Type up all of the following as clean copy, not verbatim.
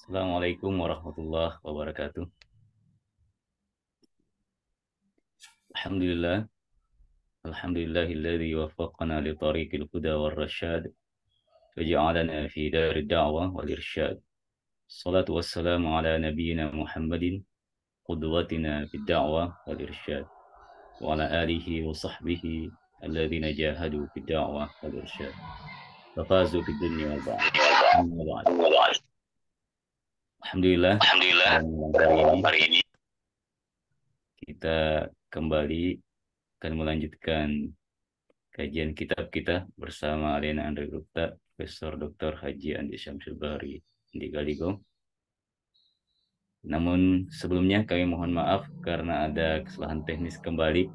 Assalamualaikum warahmatullahi wabarakatuh. Alhamdulillah, alhamdulillahilladzi waffaqana li tariqil huda war rasyad waja'alana fi darid da'wah wal irsyad. Salatu wassalamu ala nabiyyina Muhammadin qudwatina fid da'wah wal irsyad wa ala alihi wa sahbihi alladzina jahadu fid da'wah wal irsyad. Fafazu fid dunya wal ba'd. Amma ba'd. Alhamdulillah, Alhamdulillah, pada malam hari hari ini ini kita kembali akan melanjutkan kajian kitab kita bersama Alena Andre Gupta, Profesor Dr. Haji Andi Syamsul Bahri di Galigo. Namun sebelumnya kami mohon maaf karena ada kesalahan teknis kembali,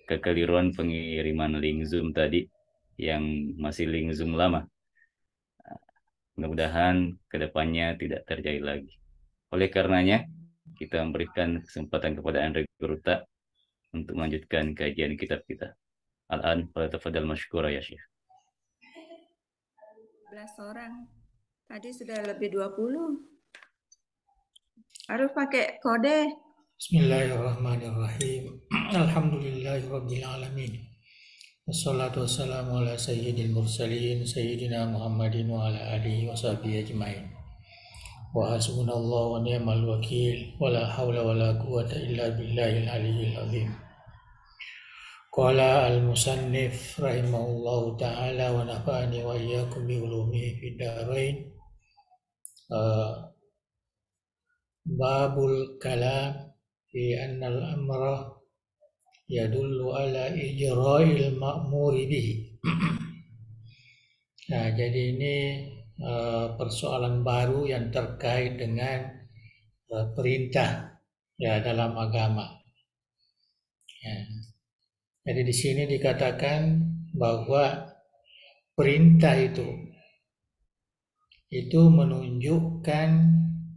kekeliruan pengiriman link Zoom tadi yang masih link Zoom lama. Mudah-mudahan kedepannya tidak terjadi lagi. Oleh karenanya, kita memberikan kesempatan kepada Andre Gupta untuk melanjutkan kajian kitab kita. Al-an, falyatafaddal masykura ya Syekh. 11 orang. Tadi sudah lebih 20. Harus pakai kode. Bismillahirrahmanirrahim. Alhamdulillahirabbil alamin. Wassalatu wassalamu ala sayyidil mursalin sayyidina Muhammadin wa ala alihi wa sahbihi ajmain. Wa hasbunallahu wa ni'mal wakil wa la haula wa la quwwata illa billahil aliyyil azim. Qala al-musannif rahimahullahu ta'ala wa nafa'ani wa iyyakum bi ulumihi fid dharain. Babul kalam fi annal amra yadullu ala ijra'il ma'muri bihi. Nah, jadi ini persoalan baru yang terkait dengan perintah ya dalam agama. Ya. Jadi di sini dikatakan bahwa perintah itu menunjukkan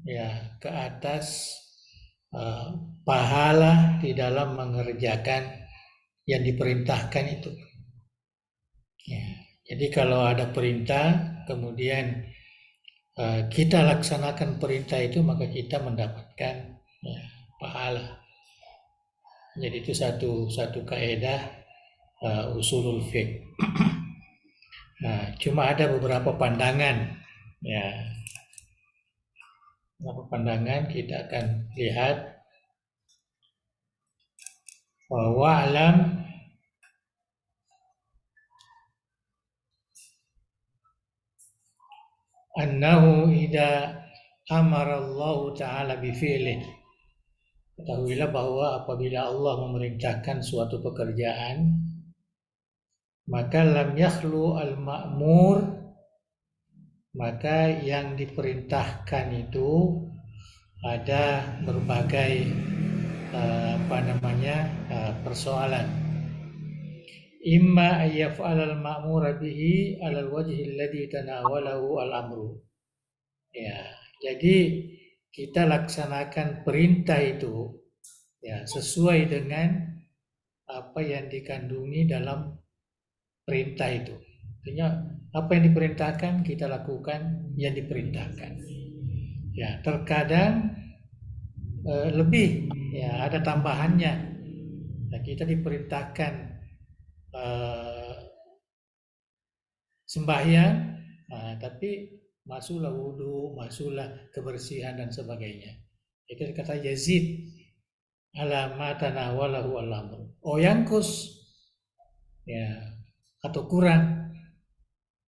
ya ke atas pahala di dalam mengerjakan yang diperintahkan itu. Ya, jadi kalau ada perintah, kemudian kita laksanakan perintah itu, maka kita mendapatkan ya, pahala. Jadi itu satu kaidah usulul fiqh. Nah, cuma ada beberapa pandangan, ya. Beberapa pandangan kita akan lihat. Wa'lam annahu idza amara Allah Ta'ala bifi'lin. Ketahuilah bahwa apabila Allah memerintahkan suatu pekerjaan, maka lam yakhlu al-ma'mur, maka yang diperintahkan itu ada berbagai persoalan. Imma ayyaf'al al-ma'mura bihi 'ala al-wajhi alladhi tanawalahu al-amru. Ya, jadi kita laksanakan perintah itu ya sesuai dengan apa yang dikandungi dalam perintah itu. Artinya apa yang diperintahkan kita lakukan yang diperintahkan. Ya, terkadang lebih ya ada tambahannya. Nah, kita diperintahkan sembahyang, tapi masuklah wudhu, masuklah kebersihan dan sebagainya. Itu kata yazid ala ma tanawalahu al-amr. Oh, yangkus ya atau kurang.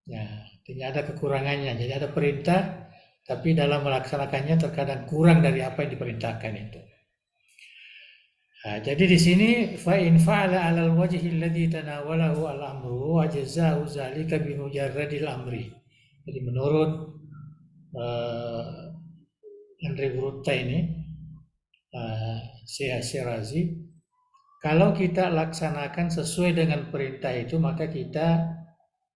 Ya, tidak ada kekurangannya. Jadi ada perintah, tapi dalam melaksanakannya terkadang kurang dari apa yang diperintahkan itu. Nah, jadi di sini fa in fa'ala 'alal wajhi alladhi tanawalahu al-amru wa jazaa'u zalika bi mujarradil amri. Jadi menurut Andre Gupta ini, Syekh Syirazi, kalau kita laksanakan sesuai dengan perintah itu, maka kita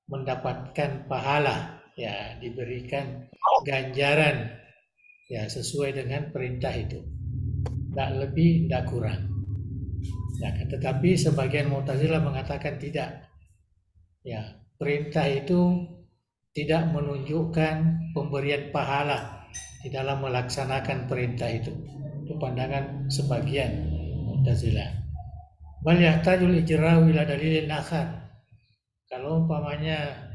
mendapatkan pahala, ya diberikan ganjaran, ya sesuai dengan perintah itu, tidak lebih, tidak kurang. Ya, tetapi sebagian Mu'tazilah mengatakan tidak. Ya, perintah itu tidak menunjukkan pemberian pahala di dalam melaksanakan perintah itu. Itu pandangan sebagian Mu'tazilah. Bal yahtajul ijra'u ila dalilin akhar. Kalau umpamanya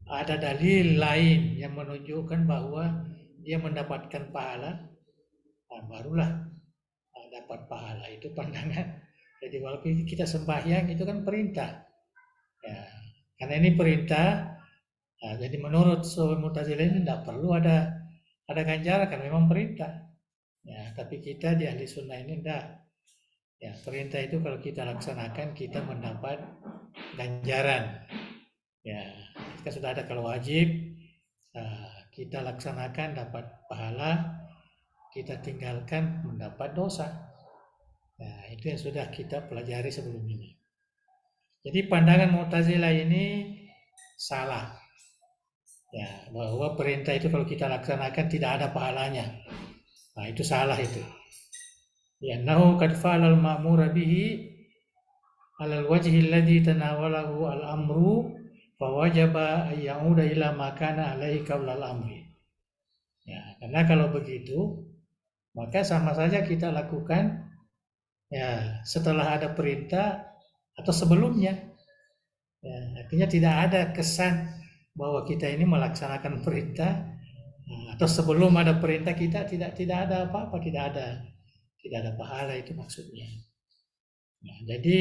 ada dalil lain yang menunjukkan bahwa dia mendapatkan pahala, barulah dapat pahala. Itu pandangan. Jadi walaupun kita sembahyang itu kan perintah. Ya, karena ini perintah. Nah, jadi menurut Mu'tazilah ini tidak perlu ada ganjaran kan memang perintah. Ya, tapi kita di ahli sunnah ini tidak. Ya, perintah itu kalau kita laksanakan kita mendapat ganjaran. Ya, kita sudah ada kalau wajib kita laksanakan dapat pahala, kita tinggalkan mendapat dosa. Nah, itu yang sudah kita pelajari sebelum ini. Jadi pandangan Mu'tazilah ini salah. Ya, bahwa perintah itu kalau kita laksanakan tidak ada pahalanya. Nah, itu salah itu. Ya, nahu qad fa'ala al-ma'mura bihi 'ala al-wajhi alladhi tanawalahu al-amru fa wajaba an ya'uda ila ma kana 'alaihi qabla al-amri. Ya, karena kalau begitu maka sama saja kita lakukan ya setelah ada perintah atau sebelumnya. Ya, artinya tidak ada kesan bahwa kita ini melaksanakan perintah atau sebelum ada perintah kita tidak ada apa-apa, tidak ada pahala, itu maksudnya. Nah, jadi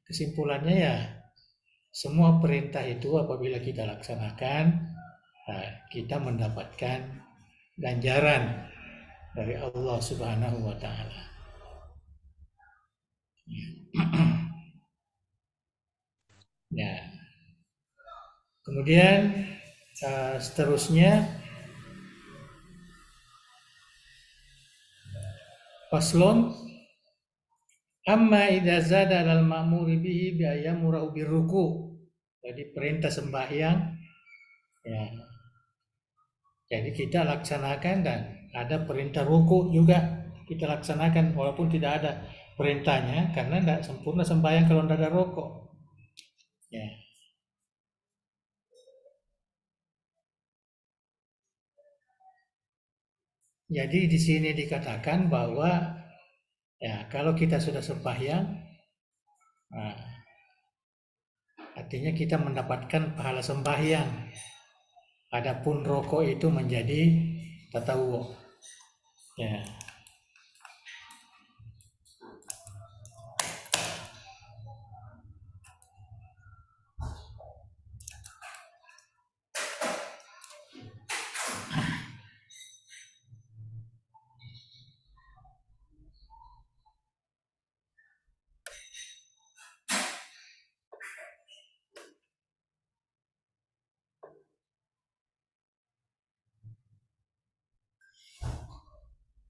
kesimpulannya ya semua perintah itu apabila kita laksanakan kita mendapatkan ganjaran dari Allah Subhanahu wa taala. Ya. Kemudian seterusnya faslon amma idza zada al ma'muri bihi bi ayyamuru birruku. Jadi perintah sembahyang ya. Jadi kita laksanakan dan ada perintah ruku juga kita laksanakan walaupun tidak ada perintahnya karena tidak sempurna sembahyang kalau tidak ada ruku. Ya. Jadi di sini dikatakan bahwa ya kalau kita sudah sembahyang, artinya kita mendapatkan pahala sembahyang. Adapun rokok itu menjadi tatawwu. Ya.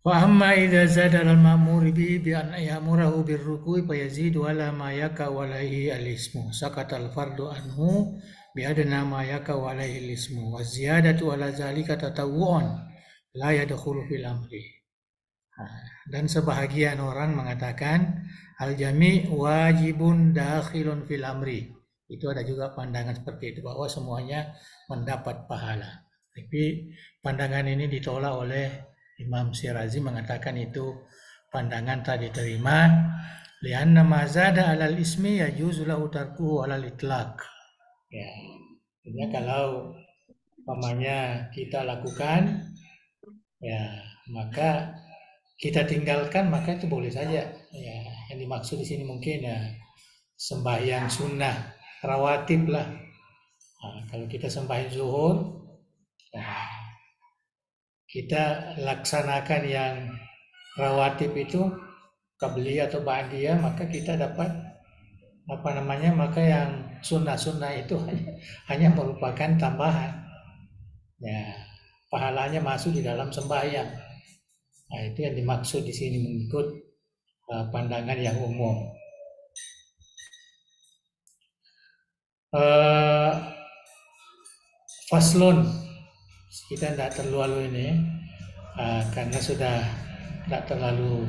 Wa amma idza zada al-ma'mur bi an ya'murahu birruku'i fa yazidu ala ma yaka walaihi al-ismu sakata al-fardu anhu bi adna ma yaka walaihi al-ismu wa ziyadatu ala zalika tatawwu'un la yadkhulu fil amri. Dan sebahagian orang mengatakan al-jami' wajibun dakhilun fil amri. Itu ada juga pandangan seperti itu bahwa semuanya mendapat pahala. Tapi pandangan ini ditolak oleh Imam Syirazi, mengatakan itu pandangan tak diterima lianna ma zada 'alal ismi yajuzu lahu tarkuhu 'alal itlaq. Ya, artinya kalau umpamanya kita lakukan ya maka kita tinggalkan maka itu boleh saja. Ya, yang dimaksud di sini mungkin ya sembahyang sunnah rawatib lah. Nah, kalau kita sembahyang zuhur ya, kita laksanakan yang rawatib itu qabliyah atau ba'diyah, maka kita dapat maka yang sunnah-sunnah itu hanya merupakan tambahan. Ya, pahalanya masuk di dalam sembahyang. Nah, itu yang dimaksud di sini mengikut pandangan yang umum. Faslun, kita tidak terlalu ini karena sudah tidak terlalu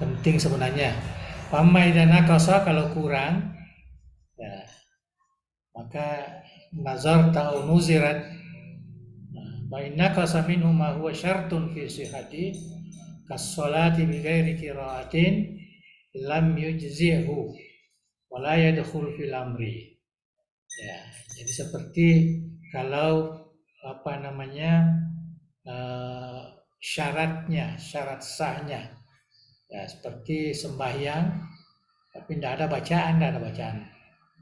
penting sebenarnya. Pamai dan nakasa kalau kurang ya, maka nazarta au nuzirat fa innaka minhu ma huwa syartun fi sihhati kas-salati bi ghairi qiraatin lam yujzi'hu wa la yadkhul fil amri. Ya, jadi seperti kalau syarat sahnya, ya seperti sembahyang tapi tidak ada bacaan.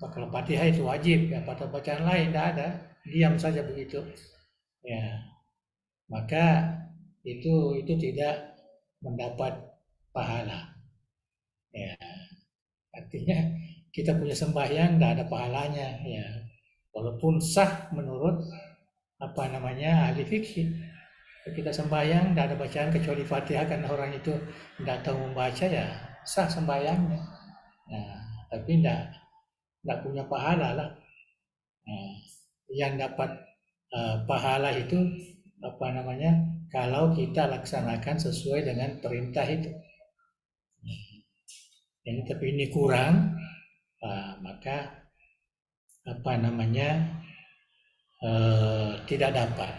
Kalau Fatihah itu wajib, ya pada bacaan lain tidak ada, diam saja begitu. Ya, maka itu tidak mendapat pahala. Ya, artinya kita punya sembahyang tidak ada pahalanya. Ya, walaupun sah menurut ahli fikih. Kita sembahyang tidak ada bacaan kecuali Fatihah karena orang itu tidak tahu membaca, ya sah sembahyangnya. Nah, tapi tidak punya pahala lah. Nah, yang dapat pahala itu kalau kita laksanakan sesuai dengan perintah itu. Jadi tapi ini kurang, maka tidak dapat.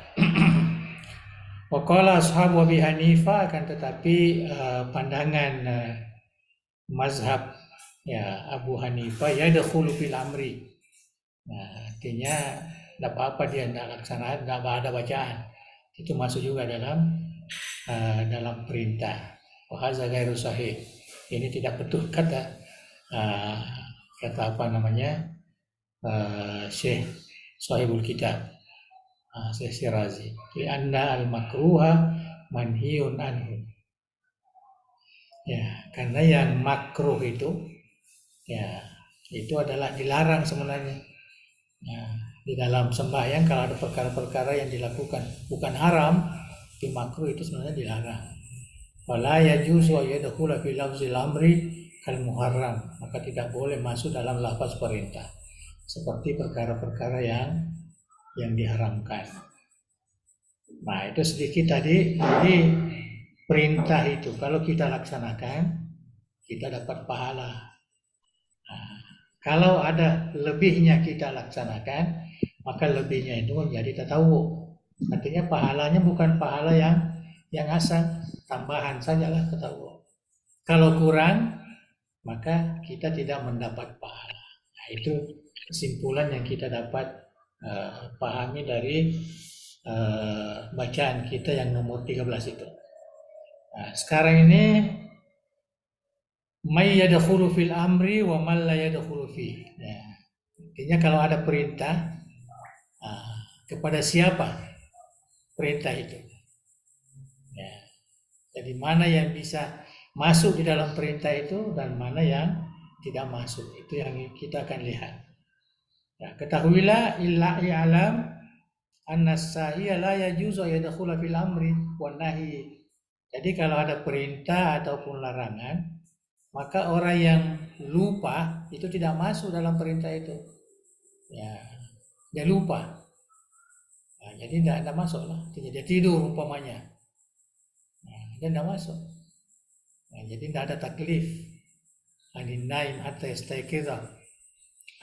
Waqala ashabu Abi Hanifah, akan tetapi pandangan mazhab ya Abu Hanifah yadkhulu fil amri. Nah, artinya tidak apa-apa dia tidak laksanakan, tidak ada bacaan. Itu masuk juga dalam perintah. Wa hadza ghairu sahih. Ini tidak betul kata Syekh Sahibul Kitab, Syekh Syirazi. Li'anna al-makruha manhiyun anhu. Ya, karena yang makruh itu adalah dilarang sebenarnya. Nah, di dalam sembahyang kalau ada perkara-perkara yang dilakukan bukan haram, di makruh itu sebenarnya dilarang. Wala yajuzu yadkhula fi lafzil amri kal muharram, maka tidak boleh masuk dalam lafaz perintah seperti perkara-perkara yang diharamkan. Nah, itu sedikit tadi. Jadi perintah itu kalau kita laksanakan kita dapat pahala. Nah, kalau ada lebihnya kita laksanakan, maka lebihnya itu menjadi tatawu. Artinya pahalanya bukan pahala yang asal, tambahan sajalah tatawu. Kalau kurang, maka kita tidak mendapat pahala. Nah, itu kesimpulan yang kita dapat pahami dari bacaan kita yang nomor 13 itu. Nah, sekarang ini may yadkhulu fil amri wa man la yadkhulu fi. Ya. Artinya kalau ada perintah, kepada siapa perintah itu? Ya. Jadi mana yang bisa masuk di dalam perintah itu dan mana yang tidak masuk, itu yang kita akan lihat. Ya, ketahuilah illa i'lam anna as-sahiya la yajuzu yadkhula fil amri wan nahi. Jadi kalau ada perintah ataupun larangan, maka orang yang lupa itu tidak masuk dalam perintah itu. Ya, dia lupa. Nah, jadi tidak masuk lah. Dia tidur umpamanya. Nah, dia tidak masuk. Nah, jadi tidak ada taklif. Anin naim hatta yastayqiza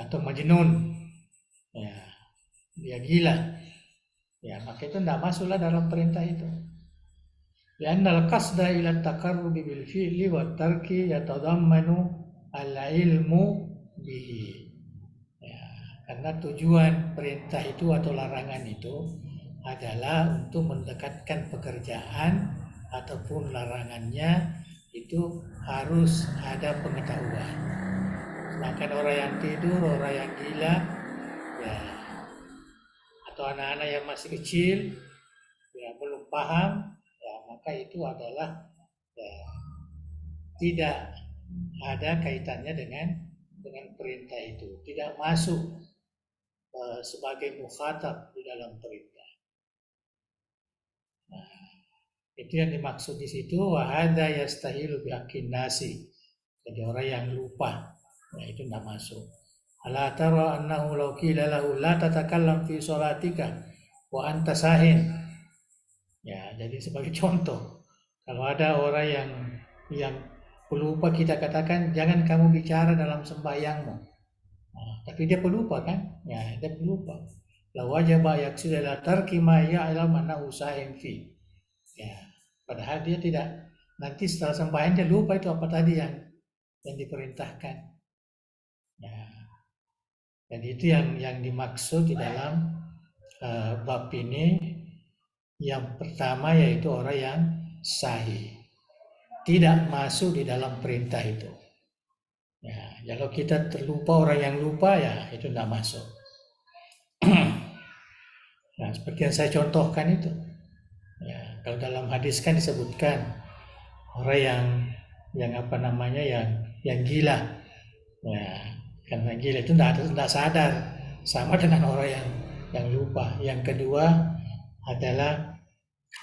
atau majnun. Ya, dia gila. Ya, maka itu tidak masuklah dalam perintah itu. Li'anna al-qasda ila at-taqarrubi bil fi'li wa tarki yatadammanu al-ilmu bihi. Ya, karena tujuan perintah itu atau larangan itu adalah untuk mendekatkan pekerjaan ataupun larangannya itu harus ada pengetahuan. Sedangkan orang yang tidur, orang yang gila, ya, atau anak-anak yang masih kecil, ya belum paham, ya maka itu adalah tidak ada kaitannya dengan perintah itu, tidak masuk sebagai mukhatab di dalam perintah. Nah, itu yang dimaksud di situ, wa hadza yastahilu bi haqqin nasi. Jadi orang yang lupa, ya itu tidak masuk. Ala tara annahu law qila lahu la tatakallam fi sholatika wa anta sahin. Ya, jadi sebagai contoh, kalau ada orang yang pelupa kita katakan jangan kamu bicara dalam sembahyangmu. Tapi dia pelupa kan? Ya, dia pelupa. La wajaba yaksir ila tarki ma ya'lam annahu sa'in fi. Ya, padahal dia tidak, nanti setelah sembahyang dia lupa itu apa tadi yang diperintahkan. Ya. Dan itu yang dimaksud di dalam bab ini. Yang pertama yaitu orang yang sahih, tidak masuk di dalam perintah itu. Ya, kalau kita terlupa, orang yang lupa ya itu tidak masuk. Nah, seperti yang saya contohkan itu. Ya, kalau dalam hadis kan disebutkan orang yang apa namanya yang gila. Ya, karena gila itu tidak sadar, sama dengan orang yang lupa. Yang kedua adalah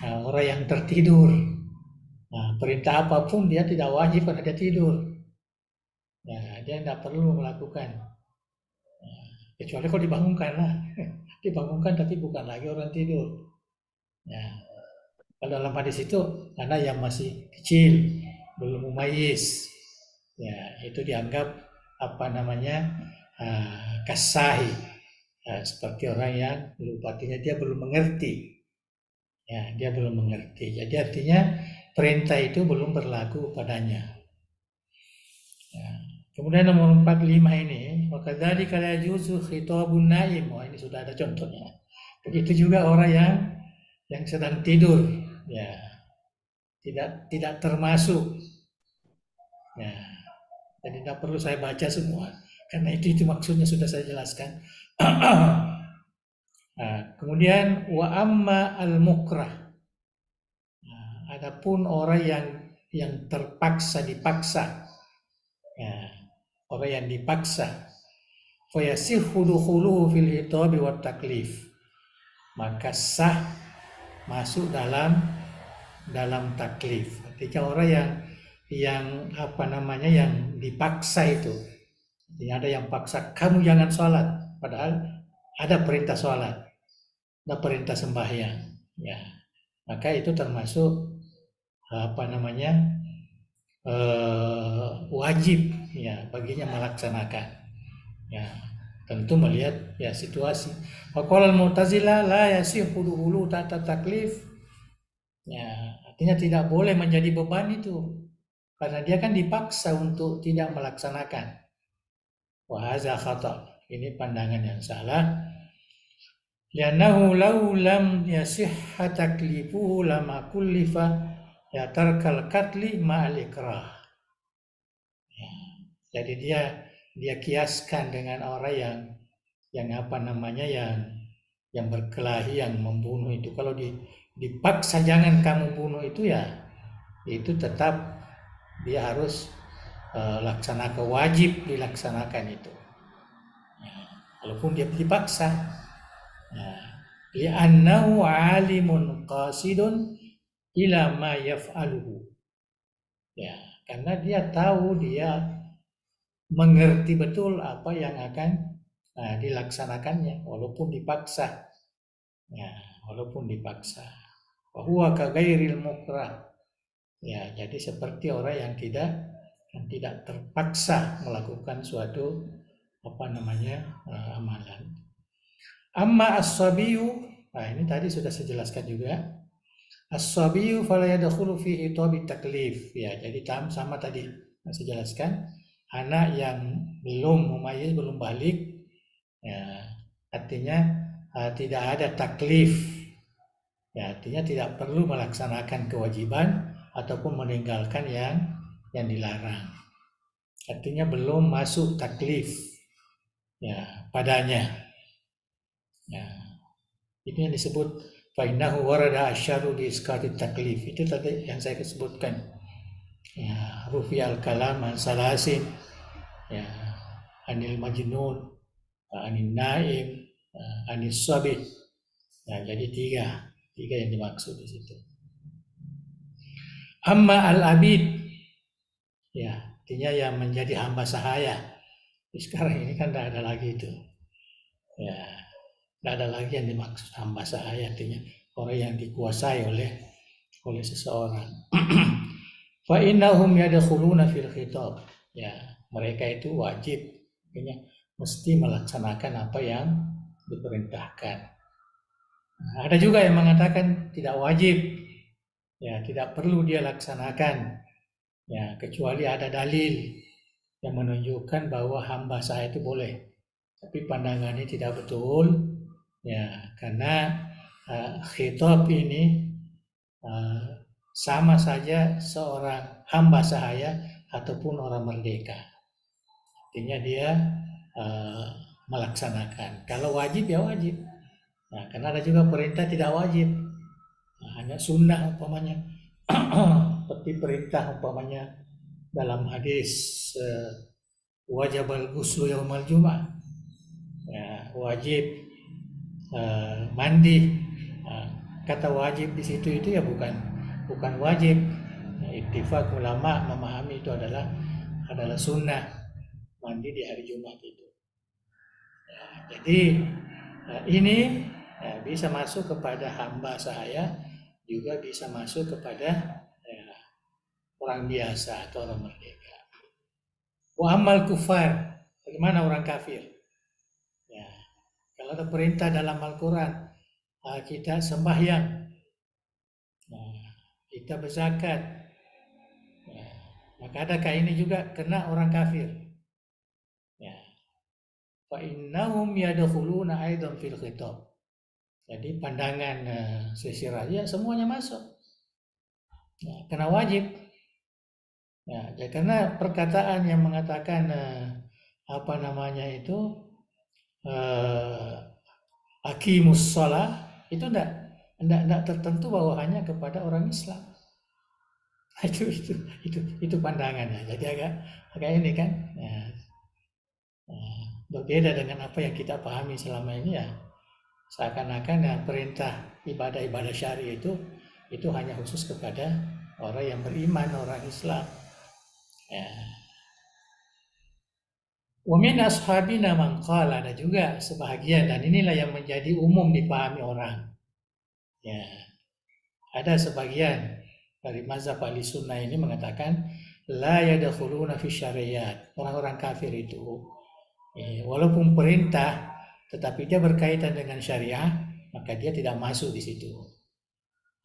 orang yang tertidur. Nah, perintah apapun dia tidak wajib karena dia tidur. Nah, dia tidak perlu melakukan. Nah, kecuali kalau dibangunkan lah. Dibangunkan tapi bukan lagi orang tidur. Nah, kalau dalam hadis itu anak yang masih kecil, belum mumayyiz. Ya, itu dianggap apa namanya? Kasahi. Seperti orang yang lupa, artinya dia belum mengerti. Ya, dia belum mengerti. Jadi artinya perintah itu belum berlaku padanya. Ya. Kemudian nomor 45 ini, wakadzalika la yajuzu khitabun naim. Oh, ini sudah ada contohnya. Begitu juga orang yang sedang tidur, ya. Tidak termasuk. Ya. Jadi tidak perlu saya baca semua karena itu maksudnya sudah saya jelaskan. Nah, kemudian wa amma al-mukrah. Nah, adapun orang yang terpaksa dipaksa. Ya, orang yang dipaksa. Fa yasihhu dukhuluhu fil hitabi wat taklif. Maka sah masuk dalam taklif. Ketika orang yang apa namanya yang dipaksa itu. Jadi ada yang paksa kamu jangan sholat, padahal ada perintah sholat. Ada perintah sembahyang, ya, maka itu termasuk apa namanya wajib, ya, baginya melaksanakan, ya, tentu melihat ya situasi. Waqala al-Mu'tazilah la yasihhu dukhulu ta'ta taklif, ya, artinya tidak boleh menjadi beban itu, karena dia kan dipaksa untuk tidak melaksanakan. Wa hadza khata', ini pandangan yang salah. Liannahu law lam yasihha taklifuhu lama kullifa ya tarkal katli ma'al ikrah. Ya, jadi dia kiaskan dengan orang yang apa namanya yang berkelahi, yang membunuh itu. Kalau dipaksa jangan kamu bunuh itu, ya itu tetap dia harus laksanakan, wajib dilaksanakan itu. Ya, walaupun dia dipaksa. Li'annahu alimun qasidun ila ma yaf'aluhu. Ya, karena dia tahu, dia mengerti betul apa yang akan dilaksanakannya walaupun dipaksa. Ya, walaupun dipaksa. Wa huwa ka ghairil mukrah. Ya, jadi seperti orang yang tidak terpaksa melakukan suatu apa namanya amalan. Amma as-sabiyu, nah ini tadi sudah saya jelaskan juga. As-sabiyu fala yadkhulu fi hitabi taklif. Ya, jadi sama tadi yang saya jelaskan. Anak yang belum mumayyiz, belum balik, ya, artinya tidak ada taklif. Ya, artinya tidak perlu melaksanakan kewajiban ataupun meninggalkan yang dilarang. Artinya belum masuk taklif, ya, padanya. Ya, ini yang disebut fainahu warada asyadu di iskati taklif. Itu tadi yang saya sebutkan. Ya, rufi al-kalam an salasin, ya, anil majnun, anil naim, anil sabit. Ya, jadi tiga yang dimaksud di situ. Amma al-abid, ya, artinya yang menjadi hamba sahaya. Sekarang ini kan tidak ada lagi itu. Ya, tidak ada lagi yang dimaksud hamba sahaya, artinya orang yang dikuasai oleh seseorang. Fa innahum yadkhuluna fil khitab. Ya, mereka itu wajib, artinya mesti melaksanakan apa yang diperintahkan. Nah, ada juga yang mengatakan tidak wajib, ya tidak perlu dia laksanakan, ya kecuali ada dalil yang menunjukkan bahwa hamba sahaya itu boleh. Tapi pandangan ini tidak betul, ya karena khitab ini sama saja seorang hamba sahaya ataupun orang merdeka. Artinya dia melaksanakan. Kalau wajib ya wajib. Nah, karena ada juga perintah tidak wajib. Nah, hanya sunnah umpamanya. Seperti perintah umpamanya dalam hadis wajibal ghuslu yaumal jum'ah. Ya, wajib mandi. Kata wajib di situ itu ya bukan wajib. Ittifaq ulama memahami itu adalah sunnah mandi di hari Jumat itu. Ya, jadi ini bisa masuk kepada hamba sahaya, juga bisa masuk kepada orang biasa atau orang merdeka. Wa amal kufar, bagaimana orang kafir? Ya, kalau ada perintah dalam Al-Quran, kita sembahyang, kita berzakat, maka adakah ini juga kena orang kafir? Ya. Fa innahum yadkhuluna aidan fil khitab. Jadi pandangan sisi raja semuanya masuk. Ya, kena wajib. Ya, karena perkataan yang mengatakan aqimus shalah itu tidak tertentu bahwa hanya kepada orang Islam. Itu pandangannya. Jadi agak ini kan. Ya. Berbeda dengan apa yang kita pahami selama ini ya. Seakan-akan perintah ibadah syari itu hanya khusus kepada orang yang beriman, orang Islam. Ya. Wa min ashabina man qala, ada juga sebahagian, dan inilah yang menjadi umum dipahami orang. Ya. Ada sebagian dari mazhab Ahlussunnah ini mengatakan la yadkhuluna fi syariat. Orang-orang kafir itu walaupun perintah tetapi dia berkaitan dengan syariah, maka dia tidak masuk di situ.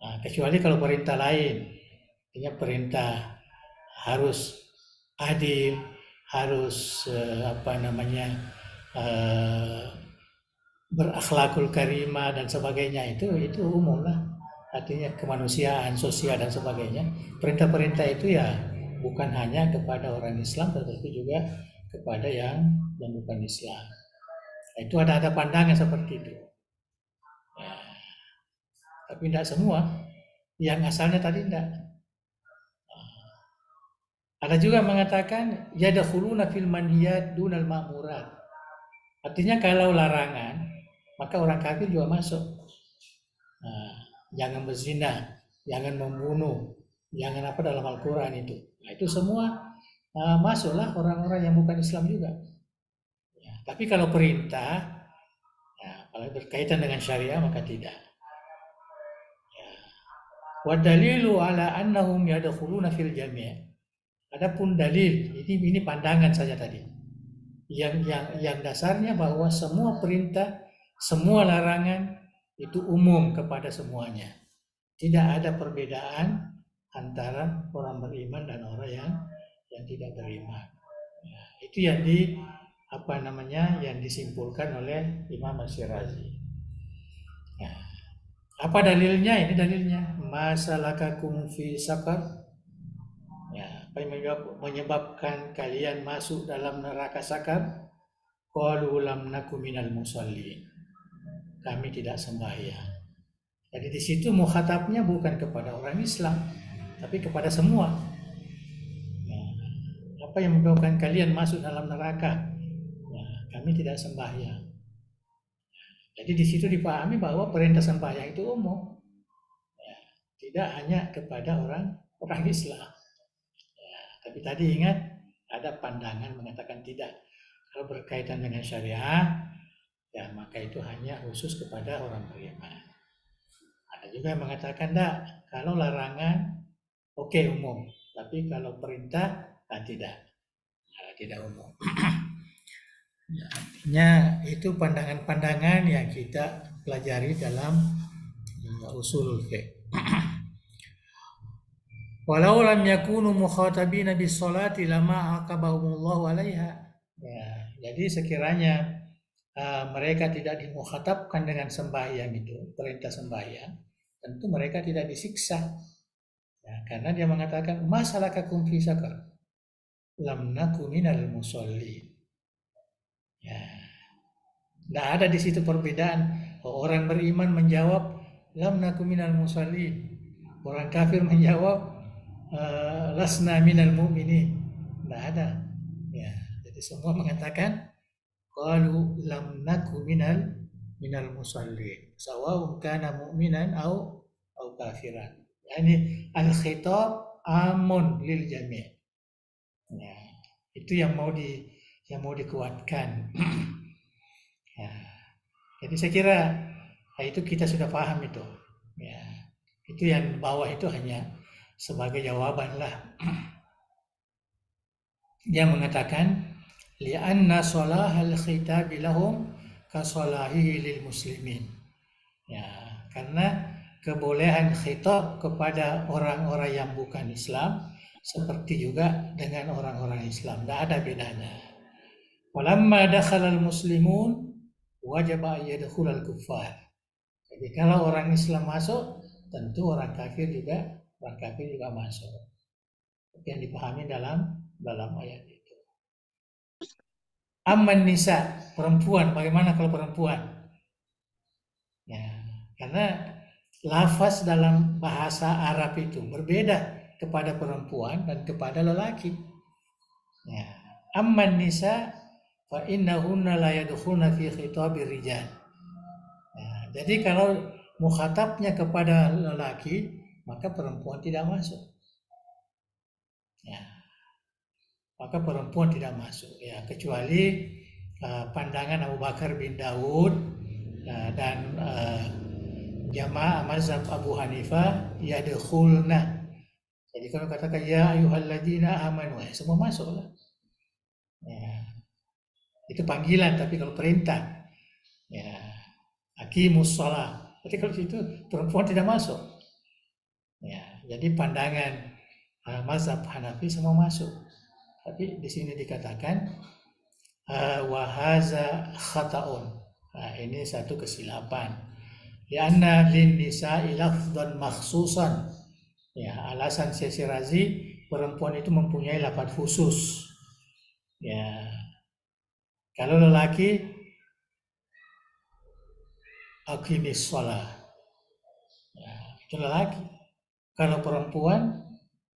Nah, kecuali kalau perintah lain, artinya perintah harus adil, harus berakhlakul karimah dan sebagainya, itu umum lah. Artinya kemanusiaan, sosial dan sebagainya. Perintah-perintah itu ya bukan hanya kepada orang Islam, tetapi juga kepada yang bukan Islam. Itu ada pandangan seperti itu. Ya. Tapi tidak semua. Yang asalnya tadi tidak. Ada juga mengatakan yadkhuluna fil manhiyat dunal ma'murat. Artinya kalau larangan, maka orang kafir juga masuk. Nah, jangan berzina, jangan membunuh, jangan apa dalam Al-Quran itu. Nah, itu semua masuklah orang-orang yang bukan Islam juga. Ya, tapi kalau perintah, kalau berkaitan dengan syariah maka tidak. Ya. Wa dalilu ala annahum yadkhuluna fil jami'. Adapun dalil, ini pandangan saja tadi. Yang dasarnya bahwa semua perintah, semua larangan itu umum kepada semuanya. Tidak ada perbedaan antara orang beriman dan orang yang tidak beriman. Ya, itu yang yang disimpulkan oleh Imam Asy-Syirazi. Ya. Apa dalilnya? Ini dalilnya. Masalakakum fi saqar. Ya, apa yang menyebabkan kalian masuk dalam neraka sakar? Qalu lam naku minal musallin. Kami tidak sembahyang. Jadi di situ mukhatabnya bukan kepada orang Islam, tapi kepada semua. Ya, apa yang menyebabkan kalian masuk dalam neraka? Ya, kami tidak sembahyang. Jadi di situ dipahami bahwa perintah sembahyang itu umum. Ya, tidak hanya kepada orang Islam. Tapi tadi ingat, ada pandangan mengatakan tidak. Kalau berkaitan dengan syariah, ya maka itu hanya khusus kepada orang beriman. Ada juga yang mengatakan tidak. Kalau larangan, oke, umum. Tapi kalau perintah, tidak umum. Ya, artinya itu pandangan-pandangan yang kita pelajari dalam usulul fiqh. Walau lam yakunu mukhatabina bis salati lama aqabahumullahu 'alaiha. Ya, jadi sekiranya mereka tidak dimukhatabkan dengan sembahyang itu, perintah sembahyang, tentu mereka tidak disiksa. Ya, karena dia mengatakan masalakakum fi sakar. Lam naku minal musolli. Ya, tidak ada di situ perbedaan. Orang beriman menjawab lam naku minal musallin. Orang kafir menjawab lasna minal mu'minin. Tidak ada. Ya, jadi semua mengatakan qalu lam naku minal musallin. Sawa'un kana mu'minan au kafiran. Yani al-khitab amun lil jami'. Ya, itu yang mau dikuatkan. Ya. Jadi saya kira itu kita sudah paham itu. Ya. Itu yang bawah itu hanya sebagai jawaban lah. Dia mengatakan li'anna salahal khitabi lahum ka salahihi lil muslimin. Ya, karena kebolehan khitab kepada orang-orang yang bukan Islam seperti juga dengan orang-orang Islam, tidak ada bedanya. Walamma dakhala al-muslimun wajaba yadkhulul kuffar. Jadi kalau orang Islam masuk, tentu orang kafir juga masuk. Yang dipahami dalam ayat itu. Amman nisa, perempuan, bagaimana kalau perempuan? Ya, karena lafaz dalam bahasa Arab itu berbeda kepada perempuan dan kepada lelaki. Ya. Amman nisa fa innahunna la yadkhulna fi khitabir rijal. Nah, jadi kalau mukhatabnya kepada lelaki, maka perempuan tidak masuk. Ya. Maka perempuan tidak masuk. Ya, kecuali pandangan Abu Bakar bin Daud dan jamaah mazhab Abu Hanifah yadkhulna. Jadi kalau katakan ya ayyuhalladzina amanu, semua masuklah. Ya. Itu panggilan, tapi kalau perintah, ya aqimus shalah. Tapi kalau situ perempuan tidak masuk. Ya, jadi pandangan mazhab Hanafi semua masuk. Tapi di sini dikatakan wa haza khata'un. Nah, ini satu kesilapan. Lianna lin nisa'i lafdhan makhsusan. Ya, alasan Syekh Syirazi, perempuan itu mempunyai lafaz khusus. Ya. Kalau lelaki aqimis shalah. Ya, itu lelaki. Kalau perempuan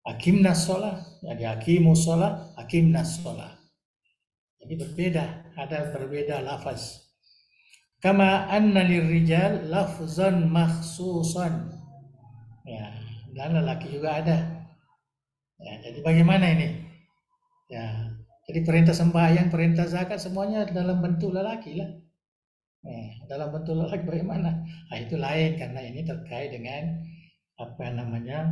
aqimnas shalah, jadi aqimus shalah, aqimnas shalah. Jadi berbeda lafaz. Kama anna lirrijal lafzan makhsusan. Ya, dan lelaki juga ada. Ya, jadi bagaimana ini? Ya, jadi perintah sembahyang, perintah zakat semuanya dalam bentuk lelaki lah. Ya, dalam bentuk lelaki bagaimana? Nah, itu lain karena ini terkait dengan apa namanya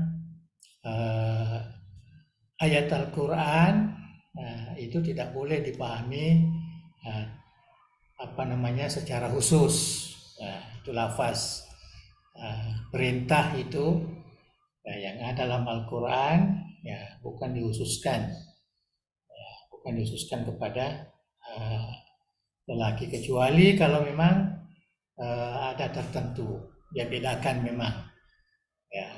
ayat Al-Quran. Nah, itu tidak boleh dipahami secara khusus. Nah, itu lafaz perintah itu yang ada dalam Al-Quran ya bukan dikhususkan kepada lelaki, kecuali kalau memang ada tertentu dia bedakan memang ya,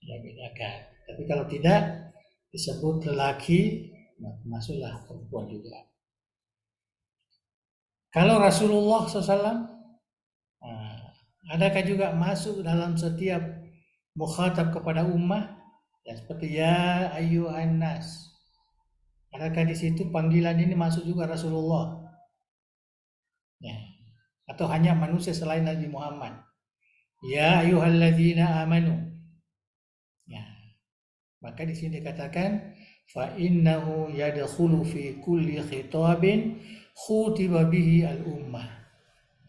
dia bedakan. Tapi kalau tidak disebut lelaki, masuklah perempuan juga. Kalau Rasulullah SAW, adakah juga masuk dalam setiap mukhatab kepada ummah? Ya, seperti ya ayyuhan nas. Adakah di situ panggilan ini masuk juga Rasulullah? Ya. Atau hanya manusia selain Nabi Muhammad? Ya ayyuhalladzina amanu. Ya. Maka di sini dikatakan fa innahu yadkhulu fi kulli khitabin khutiba bihi al-ummah.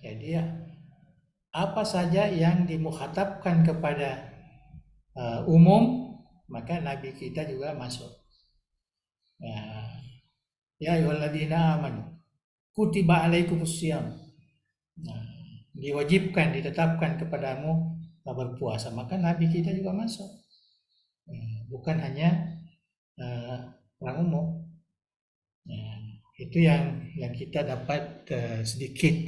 Jadi ya, apa saja yang dimukhatabkan kepada umum, maka Nabi kita juga masuk. Ya ayyuhalladzina amanu kutiba alaikumus syiyam. Nah, diwajibkan, ditetapkan kepadamu berpuasa, maka Nabi kita juga masuk. Bukan hanya orang umum. Itu yang kita dapat sedikit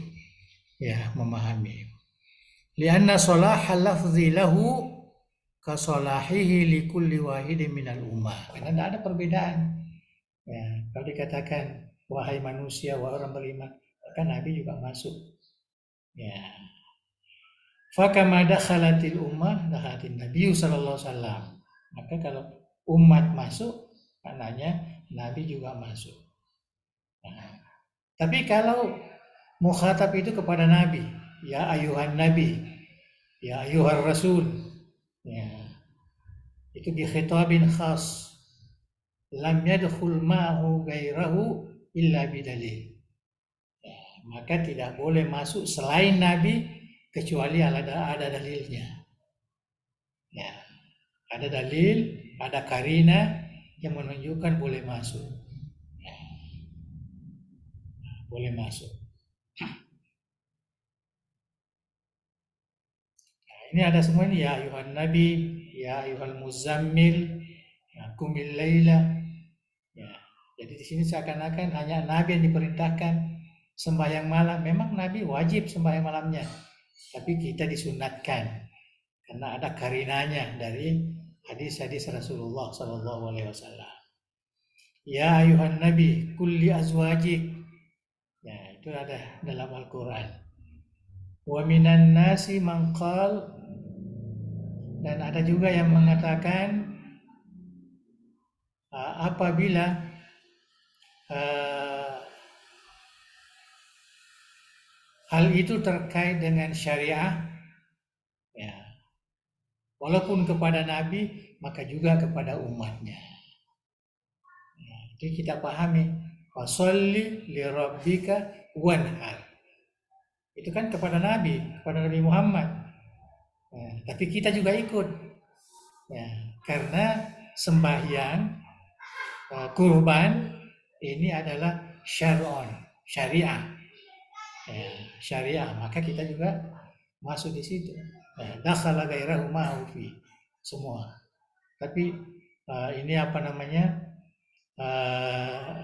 ya memahami. Lianna salahal lafzi lahu ka salahihi li kulli wahidin minal ummah. Karena tidak ada perbedaan. Ya, kalau dikatakan wahai manusia, wahai orang beriman, maka Nabi juga masuk. Ya. Fakama dakhalatil ummah dakhalatin Nabi sallallahu alaihi wasallam. Maka kalau umat masuk, maknanya Nabi juga masuk. Nah, tapi kalau mukhatab itu kepada Nabi, ya ayuhan Nabi, ya ayuhan Rasul, ya, itu bi khitabin khas, lam yadkhul ma'hu gairahu illa bidalil. Ya, maka tidak boleh masuk selain Nabi kecuali ada dalilnya. Ya, ada dalil, ada karina yang menunjukkan boleh masuk. Ya, boleh masuk. Nah, ini ada semua ini, ya ayuhan Nabi, ya ayuhal muzammil, ya kumil laila. Ya, jadi di sini seakan-akan hanya Nabi yang diperintahkan sembahyang malam. Memang Nabi wajib sembahyang malamnya, tapi kita disunatkan karena ada karinanya dari hadis-hadis Rasulullah Sallallahu Alaihi Wasallam. Ya ayuhan Nabi, kulli azwajik. Ya, itu ada dalam Al-Quran. Wa minan nasi man qal, dan ada juga yang mengatakan apabila hal itu terkait dengan syariah, ya, walaupun kepada Nabi, maka juga kepada umatnya. Ya, jadi kita pahami, fasolli li rabbika wanhar. Itu kan kepada Nabi Muhammad. Ya, tapi kita juga ikut. Ya, karena sembahyang kurban ini adalah syariah. Ya, syariah, maka kita juga masuk di situ. Dakhala gairahu ma'hu fi semua. Tapi ini apa namanya?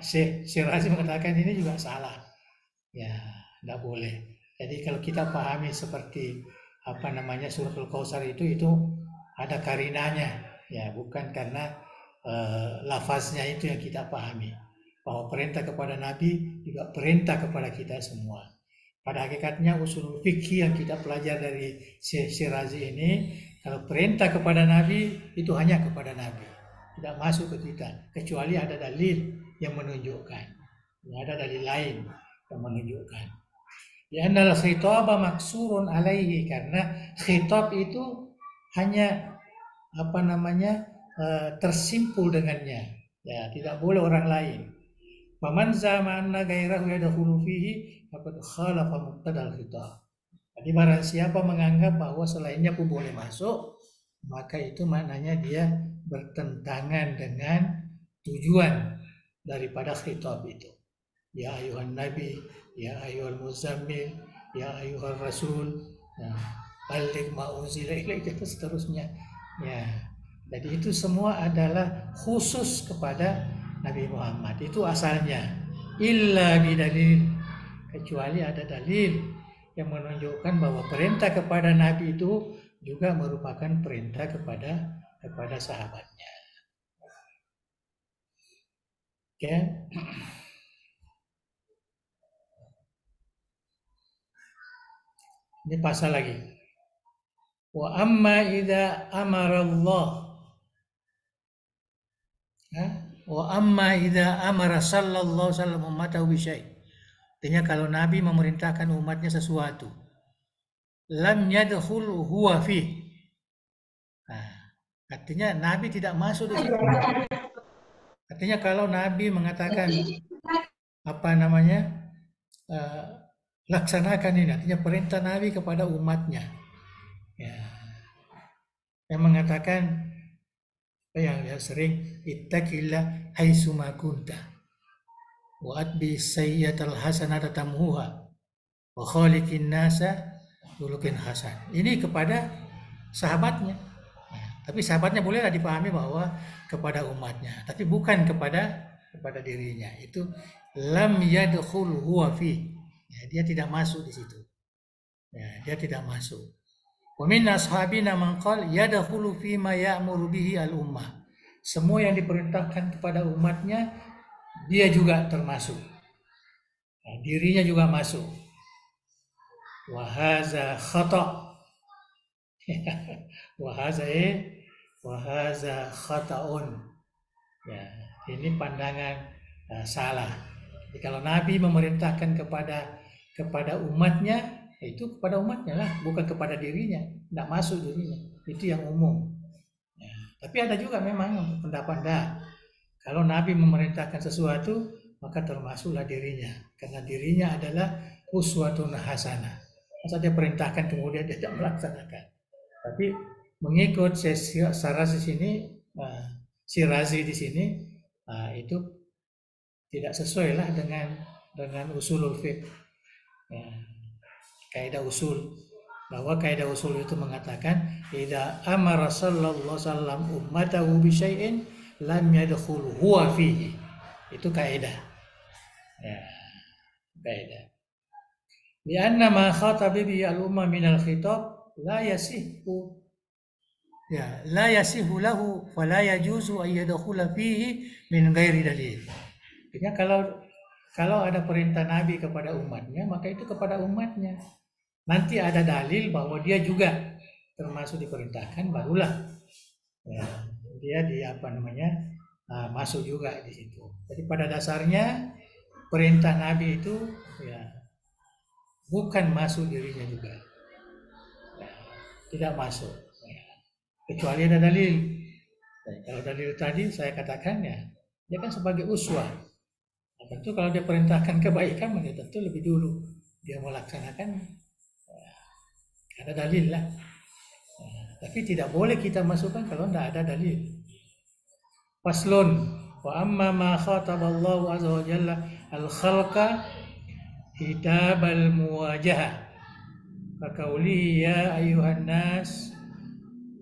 Syekh Razi mengatakan ini juga salah. Ya, tidak boleh. Jadi kalau kita pahami seperti apa namanya suratul Kautsar itu ada karinanya, ya, bukan karena lafaznya itu yang kita pahami. Bahwa perintah kepada Nabi juga perintah kepada kita semua. Pada hakikatnya usul fikih yang kita pelajari dari Syekh Razi ini, kalau perintah kepada Nabi itu hanya kepada Nabi, tidak masuk ke kita, kecuali ada dalil yang menunjukkan, ada dalil lain yang menunjukkan. Ya, annal khitaba maksurun alaihi, karena khitab itu hanya apa namanya tersimpul dengannya, ya, tidak boleh orang lain. Faman zama anna gairahu yadkhulu fihi faqad khalafa muqtadal khitab. Jadi barang siapa menganggap bahwa selainnya pun boleh masuk, maka itu maknanya dia bertentangan dengan tujuan daripada khitab itu. Ya ayuhan Nabi, ya ayuhal muzammil, ya ayuhal rasul, baligh ma unzila ilaika, dan seterusnya. Ya, jadi itu semua adalah khusus kepada Nabi Muhammad. Itu asalnya. Illa bidalil, kecuali ada dalil yang menunjukkan bahwa perintah kepada Nabi itu juga merupakan perintah kepada sahabatnya. Oke. Ini pasal lagi. Wa amma idza amara Allah. Wa amma idza amara sallallahu alaihi wasallam ummatahu bi syai'. Artinya kalau Nabi memerintahkan umatnya sesuatu, lam yadkhul huwa fi. Artinya Nabi tidak masuk di situ. Artinya kalau Nabi mengatakan apa namanya? Laksanakan ini, artinya perintah Nabi kepada umatnya, ya, yang mengatakan yang sering ittaqillah haitsuma kunta, wa atbi sayyatal hasanata tamhuha wa khaliqin nasa khuluqin hasan. Ini kepada sahabatnya. Nah, tapi sahabatnya bolehlah dipahami bahwa kepada umatnya, tapi bukan kepada dirinya. Itu lam yadkhul huwa fi. Ya, dia tidak masuk di situ. Ya, dia tidak masuk. Wa min ashabina man qala yadkhulu fi ma ya'muru bihi al-ummah. Semua yang diperintahkan kepada umatnya dia juga termasuk. Nah, dirinya juga masuk. Wa hadza khata'. Wa hadza khata'un. Ya, ini pandangan salah. Jadi kalau Nabi memerintahkan kepada umatnya, itu kepada umatnya lah, bukan kepada dirinya. Tidak masuk dirinya. Itu yang umum. Ya, tapi ada juga memang pendapat kalau Nabi memerintahkan sesuatu, maka termasuklah dirinya. Karena dirinya adalah uswatun hasanah. Masa dia perintahkan kemudian dia tidak melaksanakan. Tapi mengikut Syirazi sini, Syirazi di sini, itu tidak sesuai lah dengan usulul fiqh. Ya, kaidah usul, bahwa kaidah usul itu mengatakan idza amara sallallahu alaihi wasallam ummatahu bi syai'in lam yadkhul huwa fihi. Itu kaidah. Ya, kaidah. Lianna ma khatabi bi al-umma min al-khitab la yasihhu. Ya, la yasihhu lahu wa la yajuzu an yadkhula fihi min ghairi dalil. Artinya kalau ada perintah Nabi kepada umatnya, maka itu kepada umatnya. Nanti ada dalil bahwa dia juga termasuk diperintahkan, barulah ya, dia masuk juga di situ. Jadi pada dasarnya perintah Nabi itu ya bukan masuk dirinya juga, ya, tidak masuk, ya, kecuali ada dalil. Ya, kalau dalil tadi saya katakan ya, dia kan sebagai uswah. Nah, tentu kalau dia perintahkan kebaikan, maka tentu lebih dulu dia melaksanakan. Ada dalil lah. Tapi tidak boleh kita masukkan kalau tidak ada dalil. Faslun wa amma ma khataballahu azza wa jalla al-khalqa hitabal muwajahah. Kaqaulihi ya ayuhan nas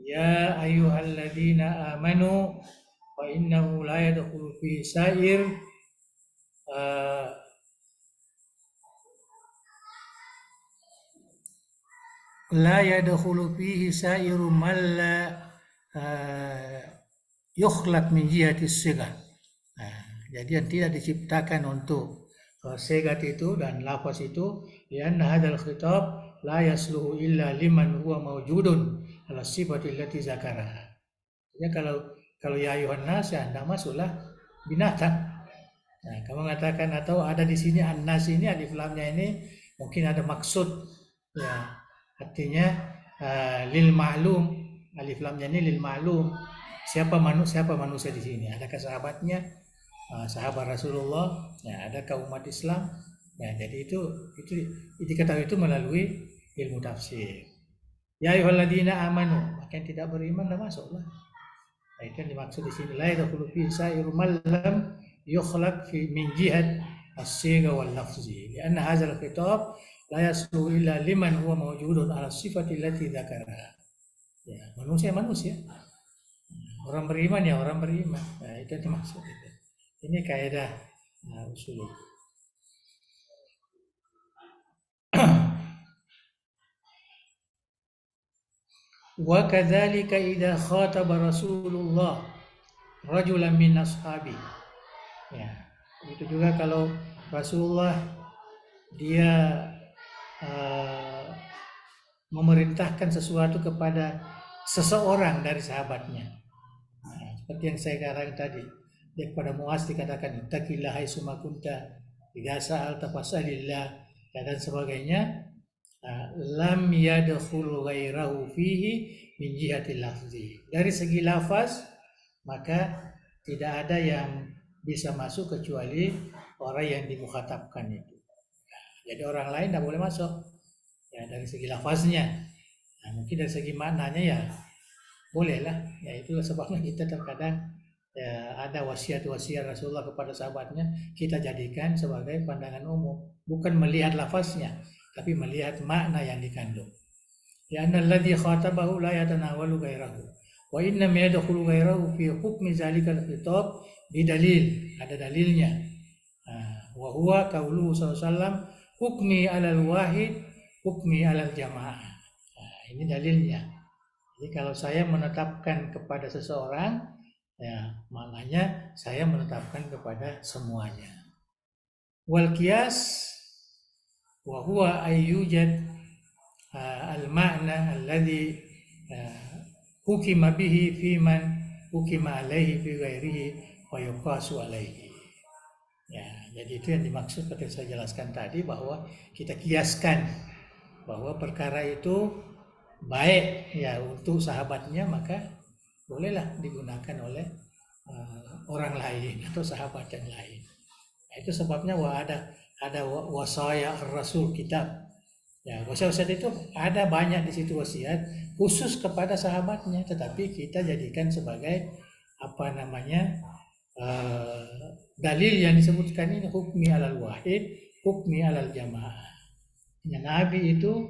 ya ayyuhalladzina amanu wa innahu la yadkhulu fi sa'ir la yadkhulu fihi sa'iru man la yukhlaq min jihati sigat. Jadi yang tidak diciptakan untuk sigat itu dan lafaz itu, lianna hadzal khitab la yasluhu illa liman huwa mawjudun ala sifati allati zakaraha. Ya kalau ya ayuhan nas, ya Anda masuklah binatang. Nah, kamu mengatakan atau ada di sini an-nas ini alif lamnya ini mungkin ada maksud ya. Artinya lil ma'lum, alif lamnya ini lil ma'lum. Siapa manusia di sini? Adakah sahabatnya, sahabat Rasulullah? Ya, adakah umat Islam? Ya, jadi itu diketahui itu melalui ilmu tafsir. Ya ayyuhalladzina amanu, maka yang tidak beriman dah masuklah. Nah, itu yang dimaksud di sini. La yadkhulu fi sa'iru man lam yukhlaq fi min jihat as-sigha wal lafzi. Lianna hadzal khitab la yaslu illa liman huwa mawjudun ala sifati allati dzakaraha. Ya, manusia. Orang beriman ya orang beriman. Nah, itu yang dimaksud itu. Ini kaidah usul. Wa kadzalika idza khataba Rasulullah rajulan min ashabi. Ya, itu juga kalau Rasulullah dia memerintahkan sesuatu kepada seseorang dari sahabatnya. Nah, seperti yang saya katakan tadi, dia kepada Muaz dikatakan ittaqillaha haitsuma kunta, idza sa'alta fas'alillah dan sebagainya. Lam yadkhul ghairahu fihi min jihatil lafzi. Dari segi lafaz maka tidak ada yang bisa masuk kecuali orang yang dimukhatabkan itu. Jadi orang lain tidak boleh masuk ya dari segi lafaznya. Nah, mungkin dari segi maknanya ya bolehlah. Ya itulah sebabnya kita terkadang ya, ada wasiat-wasiat Rasulullah kepada sahabatnya, kita jadikan sebagai pandangan umum, bukan melihat lafaznya, tapi melihat makna yang dikandung. Ya annalladzi khatabahu la yatanawalu ghairahu wa inna ma yadkhulu ghairahu fi hukmi zalikal khitab bidalil, ada dalilnya. Wa huwa qauluhu sallallahu alaihi wasallam hukmi alal wahid hukmi alal jamaah. Ini dalilnya. Jadi kalau saya menetapkan kepada seseorang, ya maknanya saya menetapkan kepada semuanya. Wal qiyas wa huwa ayyujad al-ma'na alladhi hukima bihi fi man hukima alaihi fi ghairihi wa yuqasu alaihi. Ya, jadi itu yang dimaksud ketika saya jelaskan tadi, bahwa kita kiaskan bahwa perkara itu baik ya untuk sahabatnya, maka bolehlah digunakan oleh orang lain atau sahabat yang lain. Nah, itu sebabnya ada wasaya Rasul kitab. Ya, wasiat itu ada banyak di situ, wasiat khusus kepada sahabatnya, tetapi kita jadikan sebagai dalil yang disebutkan ini hukmi alal wahid, hukmi alal jamaah. Ya, Nabi itu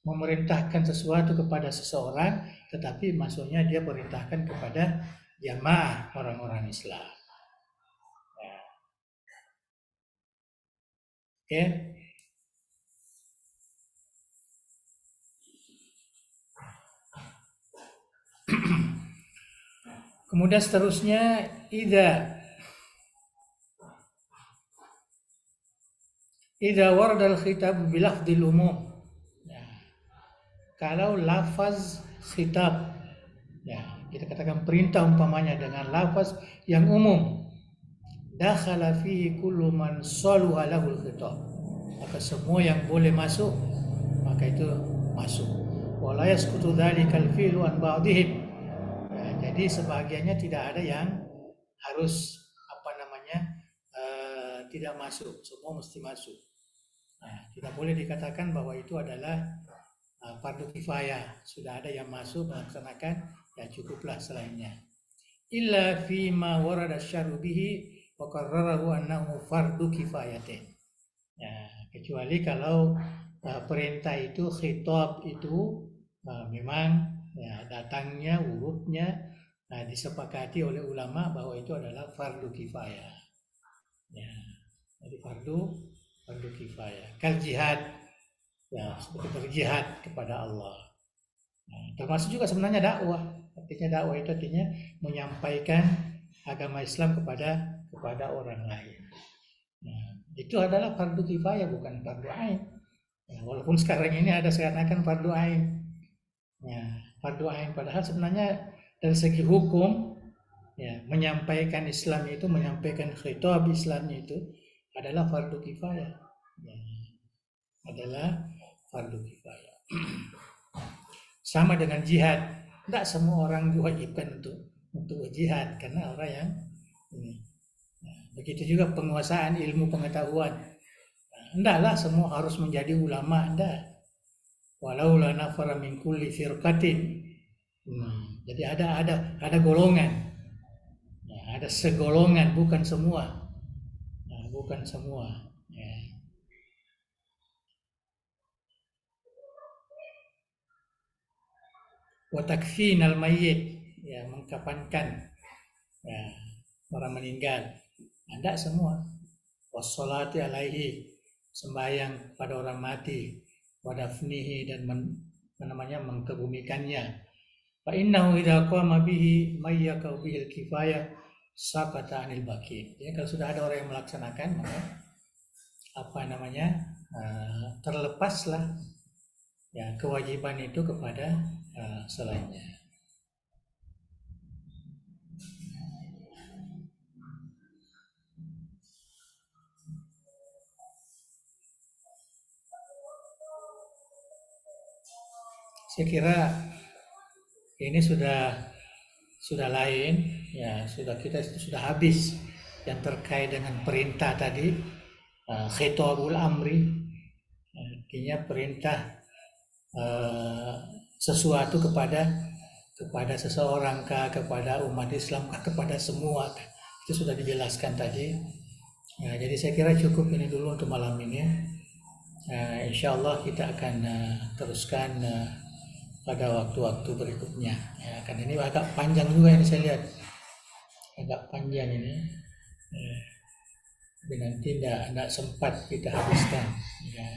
memerintahkan sesuatu kepada seseorang, tetapi maksudnya dia perintahkan kepada jamaah orang-orang Islam. Ya. Oke. Kemudian seterusnya idza warada al-khitab bi lafdil umum. Ya. Kalau lafaz khitab, ya, kita katakan perintah umpamanya dengan lafaz yang umum, dakhala fihi kullu man saluha lahul khitab, maka semua yang boleh masuk maka itu masuk. Wala yasqutu dzalikal fi'lu an ba'dihim. Jadi sebagiannya tidak ada yang harus tidak masuk, semua mesti masuk. Nah, tidak boleh dikatakan bahwa itu adalah fardu kifayah, sudah ada yang masuk melaksanakan, ya cukuplah selainnya. Illa fi ma warada syar'u bihi wa qarrarahu annahu fardu kifayatin. Ya, kecuali kalau perintah itu khitab itu memang ya datangnya urutnya disepakati oleh ulama bahwa itu adalah fardu kifayah. Ya, jadi fardu kifayah. Kal jihad, ya seperti berjihad kepada Allah. Nah, termasuk juga sebenarnya dakwah. Artinya dakwah itu artinya menyampaikan agama Islam kepada orang lain. Nah, itu adalah fardu kifayah, bukan fardu ain. Ya, walaupun sekarang ini ada seakan-akan fardu ain. Ya, fardu ain, padahal sebenarnya dari segi hukum, ya, menyampaikan Islam itu, menyampaikan khitab Islamnya itu adalah fardu kifayah. Ya, adalah fardu kifayah. Sama dengan jihad, tidak semua orang diwajibkan untuk jihad karena orang yang ini. Nah, begitu juga penguasaan ilmu pengetahuan. Hendaklah semua harus menjadi ulama, enggak. Walau la nafara min kulli firqatin. Jadi ada golongan. Nah, ada segolongan, bukan semua. Nah, bukan semua. Ya. Wa takfinal mayyit, ya mengkafankan ya orang meninggal. Enggak semua. Wassalati alaihi, sembahyang pada orang mati, wadafnihi, dan mengkebumikannya. Fa innahu idza qama bihi mayyaka bihil kifayah sakata anil baqi. Jadi kalau sudah ada orang yang melaksanakan, maka terlepaslah ya kewajiban itu kepada selainnya. Saya kira ini sudah lain, ya kita sudah habis yang terkait dengan perintah tadi, khitabul amri, artinya perintah sesuatu kepada kepada seseorang kah, kepada umat Islam kah, kepada semua kah? Itu sudah dijelaskan tadi. Ya, jadi saya kira cukup ini dulu untuk malam ini. Insya Allah kita akan teruskan pada waktu-waktu berikutnya. Ya, kan ini agak panjang juga ini saya lihat, agak panjang ini. Tapi nanti tidak sempat kita habiskan. Ya.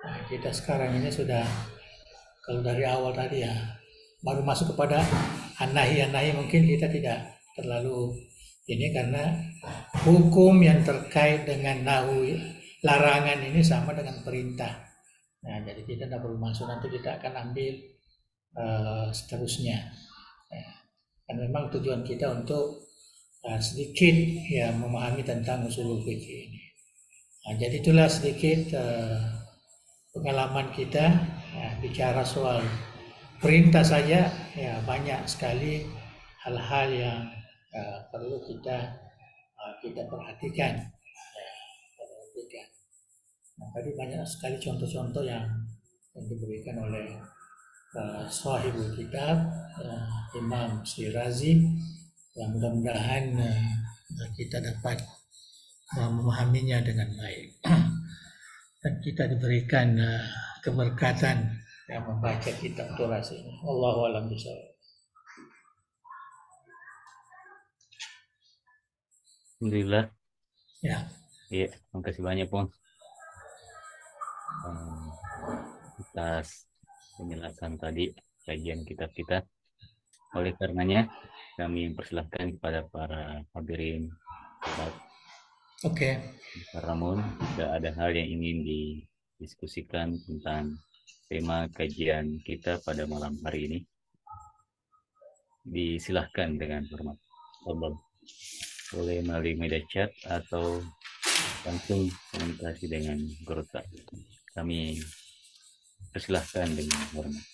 Nah, kita sekarang ini sudah, kalau dari awal tadi ya, baru masuk kepada anahi mungkin kita tidak terlalu ini, karena hukum yang terkait dengan nahu larangan ini sama dengan perintah. Nah, jadi kita tidak perlu masuk, nanti kita akan ambil seterusnya. Dan memang tujuan kita untuk sedikit ya memahami tentang usulul fikih ini. Nah, jadi itulah sedikit pengalaman kita bicara soal perintah saja, ya banyak sekali hal-hal yang perlu kita perhatikan. Nah, tadi banyak sekali contoh-contoh yang diberikan oleh sahibul kitab Imam Syirazi. Yang mudah-mudahan kita dapat memahaminya dengan baik dan kita diberikan keberkatan yang membaca kitab Turas ini. Wallahu a'lam bishawab. Alhamdulillah. Ya. Iya, terima kasih banyak Pong atas penjelasan tadi kajian kitab kita. Oleh karenanya kami persilahkan kepada para hadirin. Oke. Namun jika ada hal yang ingin didiskusikan tentang tema kajian kita pada malam hari ini, disilahkan dengan hormat. Boleh melalui media chat atau langsung komunikasi dengan Gurta. Kami persilahkan dengan hormat.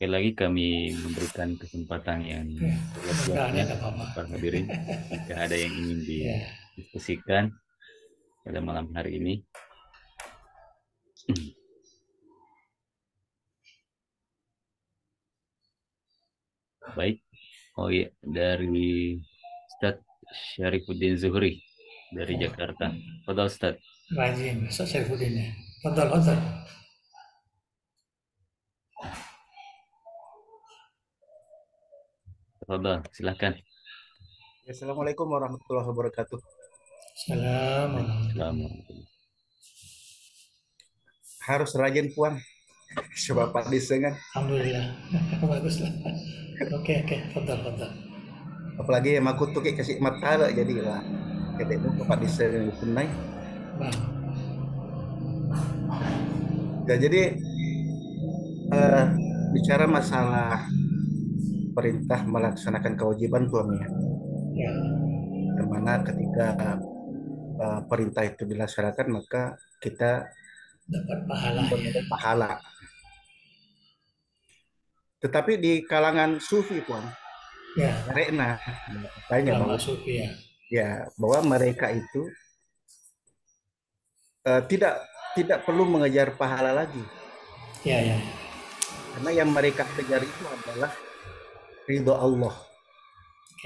Sekali lagi kami memberikan kesempatan yang luasnya para hadirin. Jika ada yang ingin didiskusikan pada malam hari ini, baik. Oh iya, dari Ustaz Syarifuddin Zuhri dari Jakarta. Fadhal Ustaz. Rajin, Ustaz Syarifuddin. Fadhal. Fadhal, silakan. Assalamualaikum warahmatullahi wabarakatuh. Assalamualaikum. Harus rajin Puan. Coba Pak Disengan. Alhamdulillah. Baguslah. Oke, fadhal. Apalagi yang aku tuh kasih matala jadi lah. Kedekmu Pak Disengan punai. Bang. Ya, jadi bicara masalah perintah melaksanakan kewajiban Tuhan ya. Ya. Dimana ketika perintah itu dilaksanakan maka kita dapat pahala. Pahala. Tetapi di kalangan sufi Puan, mereka tanya bahwa sufi bahwa mereka itu tidak perlu mengejar pahala lagi. Ya. Karena yang mereka kejar itu adalah ridho Allah.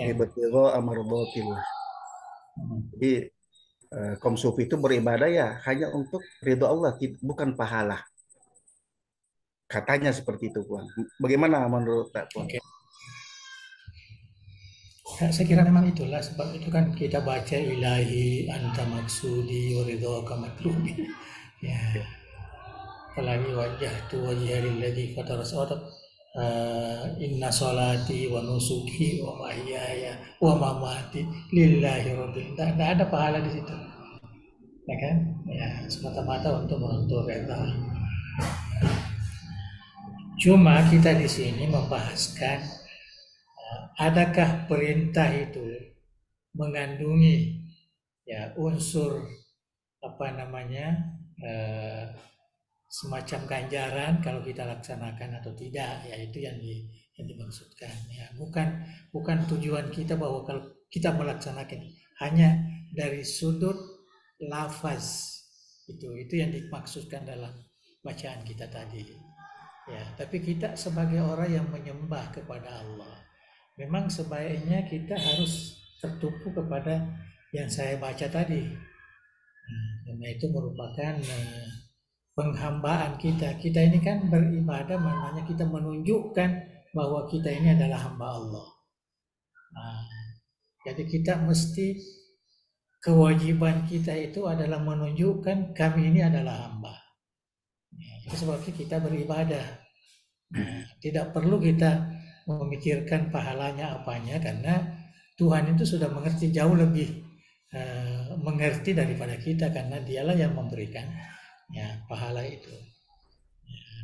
Ibtigha amardhatillah. Jadi kaum sufi itu beribadah ya hanya untuk ridho Allah, bukan pahala. Katanya seperti itu, Puan. Bagaimana menurut Pak Puan? Okay. Ya, saya kira memang itulah, sebab itu kan kita baca ilahi anta maksudi wa ridhaka matlubi. Ya. Apalagi wajjahtu wajhiya lilladzi fatara inna sholati wa nusuki wa mahyaya wa mamati lillahi rabbil alamin. Tidak ada pahala di situ. Ya kan? Ya, semata-mata untuk menuntut redha. Cuma kita di sini membahaskan adakah perintah itu mengandungi ya unsur apa namanya semacam ganjaran kalau kita laksanakan atau tidak, ya itu yang dimaksudkan ya. Bukan tujuan kita bahwa kalau kita melaksanakan hanya dari sudut lafaz, itu yang dimaksudkan dalam bacaan kita tadi ya. Tapi kita sebagai orang yang menyembah kepada Allah, memang sebaiknya kita harus tertumpu kepada yang saya baca tadi. Karena itu merupakan penghambaan kita. Kita ini kan beribadah, maknanya kita menunjukkan bahwa kita ini adalah hamba Allah. Jadi kita mesti, kewajiban kita itu adalah menunjukkan kami ini adalah hamba. Itu sebabnya kita beribadah. Tidak perlu kita memikirkan pahalanya apanya, karena Tuhan itu sudah mengerti, jauh lebih mengerti daripada kita, karena dialah yang memberikan ya pahala itu.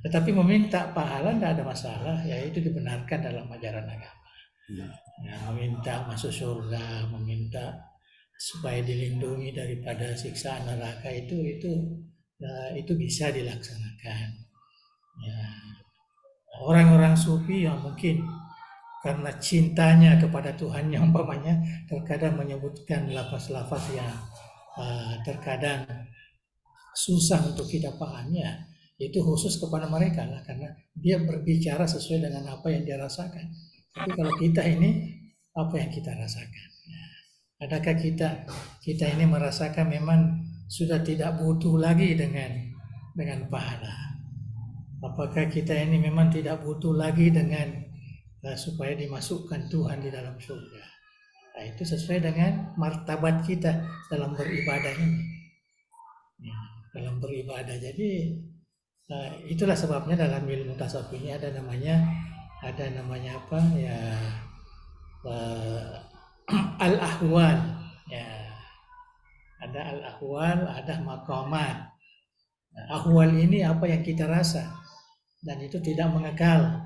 Tetapi meminta pahala tidak ada masalah, ya itu dibenarkan dalam ajaran agama. Ya, meminta masuk surga, meminta supaya dilindungi daripada siksaan neraka, itu bisa dilaksanakan. Ya. Orang-orang sufi yang mungkin karena cintanya kepada Tuhan yang umpamanya terkadang menyebutkan lafaz-lafaz yang terkadang susah untuk kita pahaminya, itu khusus kepada mereka lah, karena dia berbicara sesuai dengan apa yang dia rasakan. Tapi kalau kita ini, apa yang kita rasakan? Adakah kita ini merasakan memang sudah tidak butuh lagi dengan pahala? Apakah kita ini memang tidak butuh lagi dengan supaya dimasukkan Tuhan di dalam surga? Nah, itu sesuai dengan martabat kita dalam beribadah ini. Ya, dalam beribadah. Jadi itulah sebabnya dalam ilmu tasawuf ini ada namanya apa ya, al-ahwal ya. Ada al-ahwal, ada maqamat. Ahwal ini apa yang kita rasa, dan itu tidak mengekal.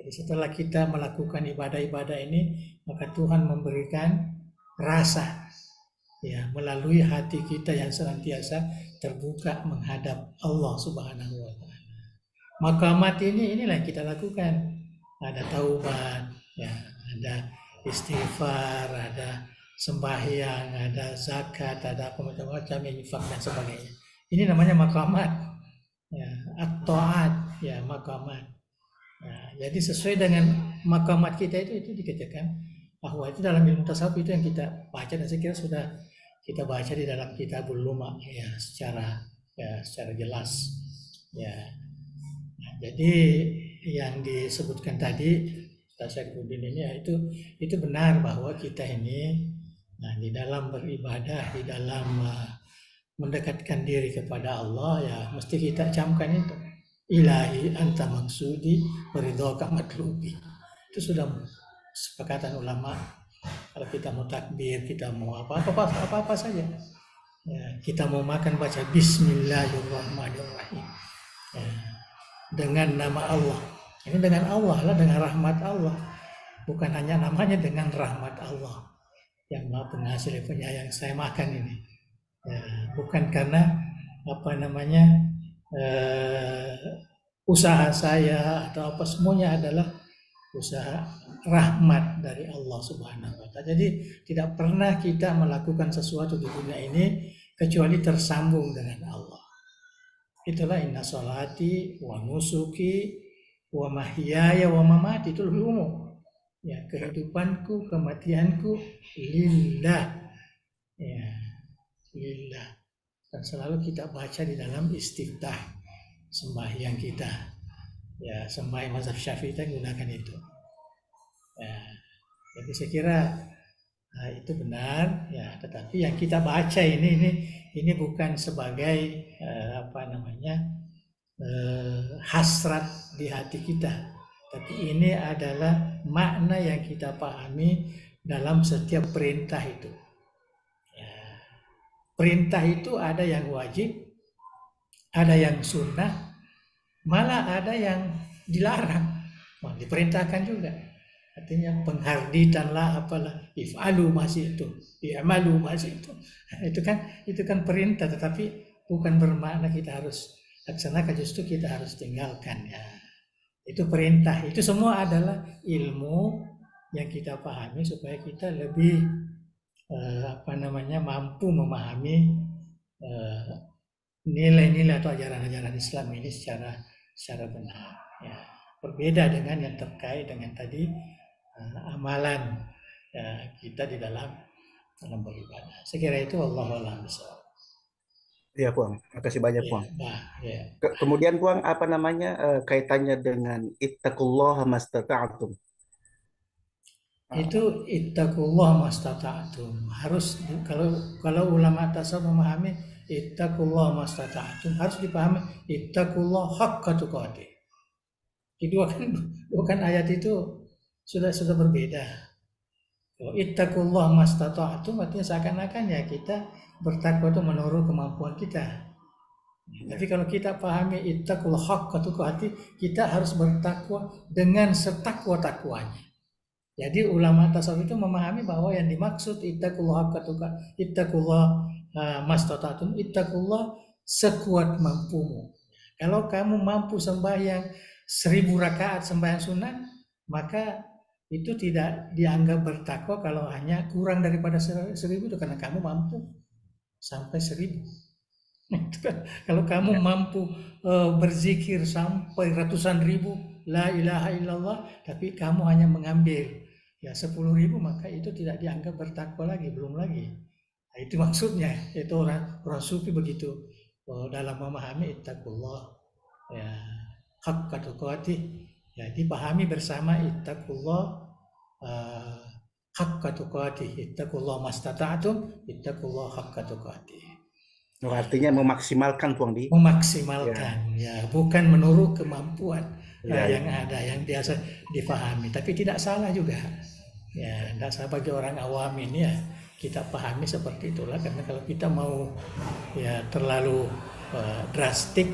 Jadi setelah kita melakukan ibadah-ibadah ini, maka Tuhan memberikan rasa ya, melalui hati kita yang senantiasa terbuka menghadap Allah Subhanahu wa taala. Maqamat inilah yang kita lakukan. Ada taubat ya, ada istighfar, ada sembahyang, ada zakat, ada macam-macam, infak dan sebagainya. Ini namanya maqamat ya, at-ta'at ya, maqamat. Nah, jadi sesuai dengan maqamat kita itu dikatakan bahwa itu dalam ilmu tasawuf itu yang kita baca, dan saya kira sudah kita baca di dalam Kitabul Luma ya secara jelas ya. Nah, jadi yang disebutkan tadi Ustaz Saifuddin ini ya, itu benar bahwa kita ini di dalam beribadah, di dalam mendekatkan diri kepada Allah ya, mesti kita camkan itu ilahi anta maksudi waridhoka matlubi. Itu sudah sepakatan ulama. Kalau kita mau takbir, kita mau apa saja ya, kita mau makan baca bismillahirrahmanirrahim ya, dengan nama Allah. Ini dengan Allah lah, dengan rahmat Allah. Bukan hanya namanya, dengan rahmat Allah yang Maha Pengasih Penyayang. Saya makan ini ya, bukan karena apa namanya usaha saya atau apa, semuanya adalah usaha rahmat dari Allah Subhanahu wa taala. Jadi tidak pernah kita melakukan sesuatu di dunia ini kecuali tersambung dengan Allah. Itulah inna sholati wa nusuki wa mahyaya wa mamati, itu lebih umum. Ya, kehidupanku, kematianku lillah. Ya, lillah. Dan selalu kita baca di dalam istiftah sembahyang kita. Ya, sembahyang mazhab Syafi'i kita gunakan itu. Ya, jadi saya kira itu benar ya, tetapi yang kita baca ini bukan sebagai hasrat di hati kita, tapi ini adalah makna yang kita pahami dalam setiap perintah itu. Ya, perintah itu ada yang wajib, ada yang sunnah, malah ada yang dilarang, diperintahkan juga. Artinya pengharditanlah apalah, if'alu masih itu, i'malu masih itu. Itu kan perintah, tetapi bukan bermakna kita harus laksanakan, justru kita harus tinggalkan ya. Itu perintah. Itu semua adalah ilmu yang kita pahami supaya kita lebih mampu memahami nilai-nilai atau ajaran-ajaran Islam ini secara benar. Ya. Berbeda dengan yang terkait dengan tadi amalan kita di dalam beribadah. Saya kira itu wallahu a'lam bishawab. Iya, Puang. Makasih banyak, Ya, Puang. ya. Kemudian, Puang, kaitannya dengan ittaqullaha mastata'tum. Itu ittaqullah mastata'tum. Harus kalau ulama tasawuf memahami ittaqullah mastata'tum, harus dipahami ittaqullah haqqa tuqatih. Dua kan ayat itu sudah berbeda. Kalau ittaqullah mastata'tum artinya seakan-akan ya kita bertakwa itu menurut kemampuan kita. Tapi kalau kita pahami ittaqullah haqqa tuqatih, kita harus bertakwa dengan setakwa-takwanya. Jadi ulama tasawuf itu memahami bahwa yang dimaksud ittaqullah haqqa tuqatih, ittaqullah mastata'tum, ittaqullah sekuat mampumu. Kalau kamu mampu sembahyang 1000 rakaat sembahyang sunat, maka itu tidak dianggap bertakwa kalau hanya kurang daripada 1000 itu, karena kamu mampu sampai 1000. Kalau kamu mampu berzikir sampai ratusan ribu la ilaha illallah, tapi kamu hanya mengambil 10.000, maka itu tidak dianggap bertakwa lagi, belum lagi. Nah, itu maksudnya, itu orang sufi begitu dalam memahami ittaqullah ya haqqa tuqatih, ya dipahami bersama ittaqullah haqqa tuqatih, ittaqullah mastata'tum, ittaqullah haqqa tuqatih. Artinya memaksimalkan, Puang, memaksimalkan ya, bukan menurut kemampuan yang ada, yang biasa difahami, tapi tidak salah juga ya, tidak salah bagi orang awam ini ya, kita pahami seperti itulah, karena kalau kita mau ya terlalu drastik,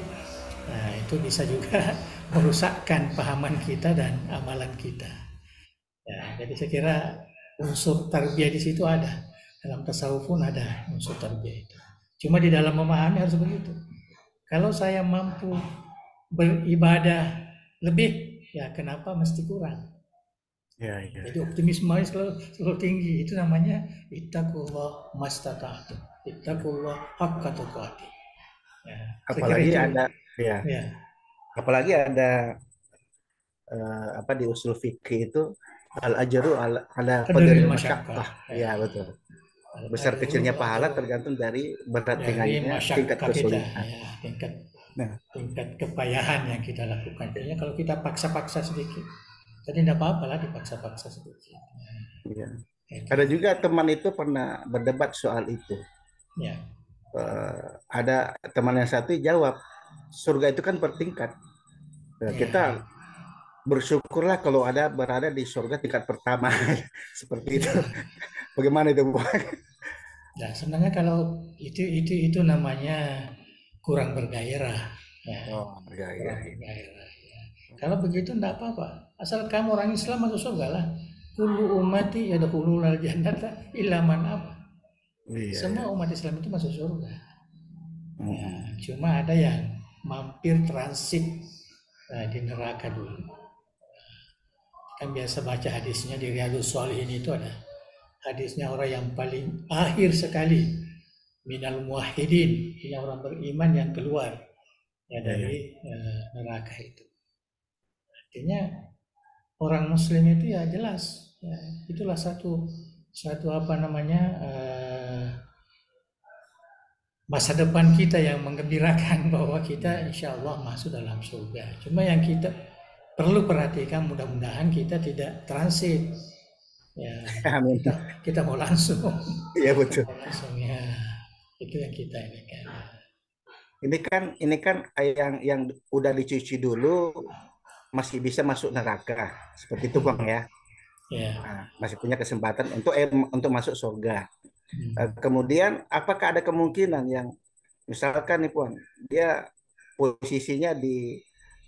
nah itu bisa juga merusakkan pahaman kita dan amalan kita ya. Jadi saya kira unsur tarbiyah di situ ada, dalam tasawuf pun ada unsur tarbiyah itu. Cuma di dalam memahami harus begitu. Kalau saya mampu beribadah lebih, ya kenapa mesti kurang? Ya. Jadi optimisme selalu tinggi. Itu namanya ittaqullah mastata'tum, ittaqullah haqqa tuqatih. Ya, apalagi ada di usul fikih itu al-ajru ala qadri masyaqqah. Ya, betul. Besar kecilnya pahala tergantung dari berat ringannya tingkat kesulitan. Tingkat kepayahan yang kita lakukan. Jadi kalau kita paksa-paksa sedikit, jadi tidak apa-apa lah dipaksa-paksa sedikit. Ya. Ada juga teman itu pernah berdebat soal itu. Ya. Ada teman yang satu jawab, surga itu kan bertingkat. Kita bersyukurlah kalau berada di surga tingkat pertama. Seperti itu. Bagaimana itu, Bu? Nah, sebenarnya kalau itu namanya kurang bergairah. Ya. Bergairah. Ya. Kalau begitu tidak apa-apa. Asal kamu orang Islam masuk surga lah. Kullu ummati yadkhulunal jannata illa man aba. Semua umat Islam itu masuk surga. Ya, cuma ada yang mampir transit di neraka dulu. Kan biasa baca hadisnya di Riyadhus Shalihin, itu ada hadisnya orang yang paling akhir sekali minal muwahhidin, ini orang beriman yang keluar dari neraka itu. Artinya orang muslim itu ya jelas ya, itulah satu masa depan kita yang menggembirakan bahwa kita insya Allah masuk dalam surga. Cuma yang kita perlu perhatikan, mudah-mudahan kita tidak transit. Ya, Amin. Kita mau langsung. Iya, betul. Langsung ya. Itu yang kita ini kan. Ini kan yang udah dicuci dulu masih bisa masuk neraka. Seperti itu, Bang, ya. Nah, masih punya kesempatan untuk masuk surga. Kemudian apakah ada kemungkinan yang misalkan nih, Puan, dia posisinya di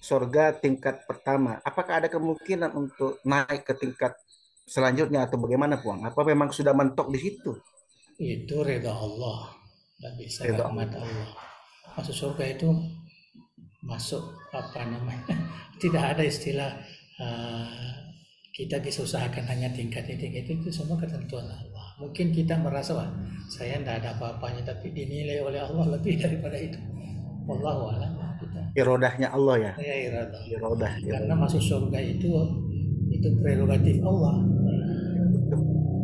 surga tingkat pertama. Apakah ada kemungkinan untuk naik ke tingkat selanjutnya atau bagaimana, Puang? Apa memang sudah mentok di situ? Itu ridha Allah, tidak bisa Ridha rahmat Allah. Allah. Masuk surga itu masuk apa namanya? Tidak ada istilah kita bisa usahakan hanya tingkat itu semua ketentuan Allah. Mungkin kita merasa wah saya tidak ada apa-apanya, tapi dinilai oleh Allah lebih daripada itu. Wallahu a'lam. Irodahnya Allah ya. Ya iradah. Irodah. Karena masuk surga itu prerogatif Allah.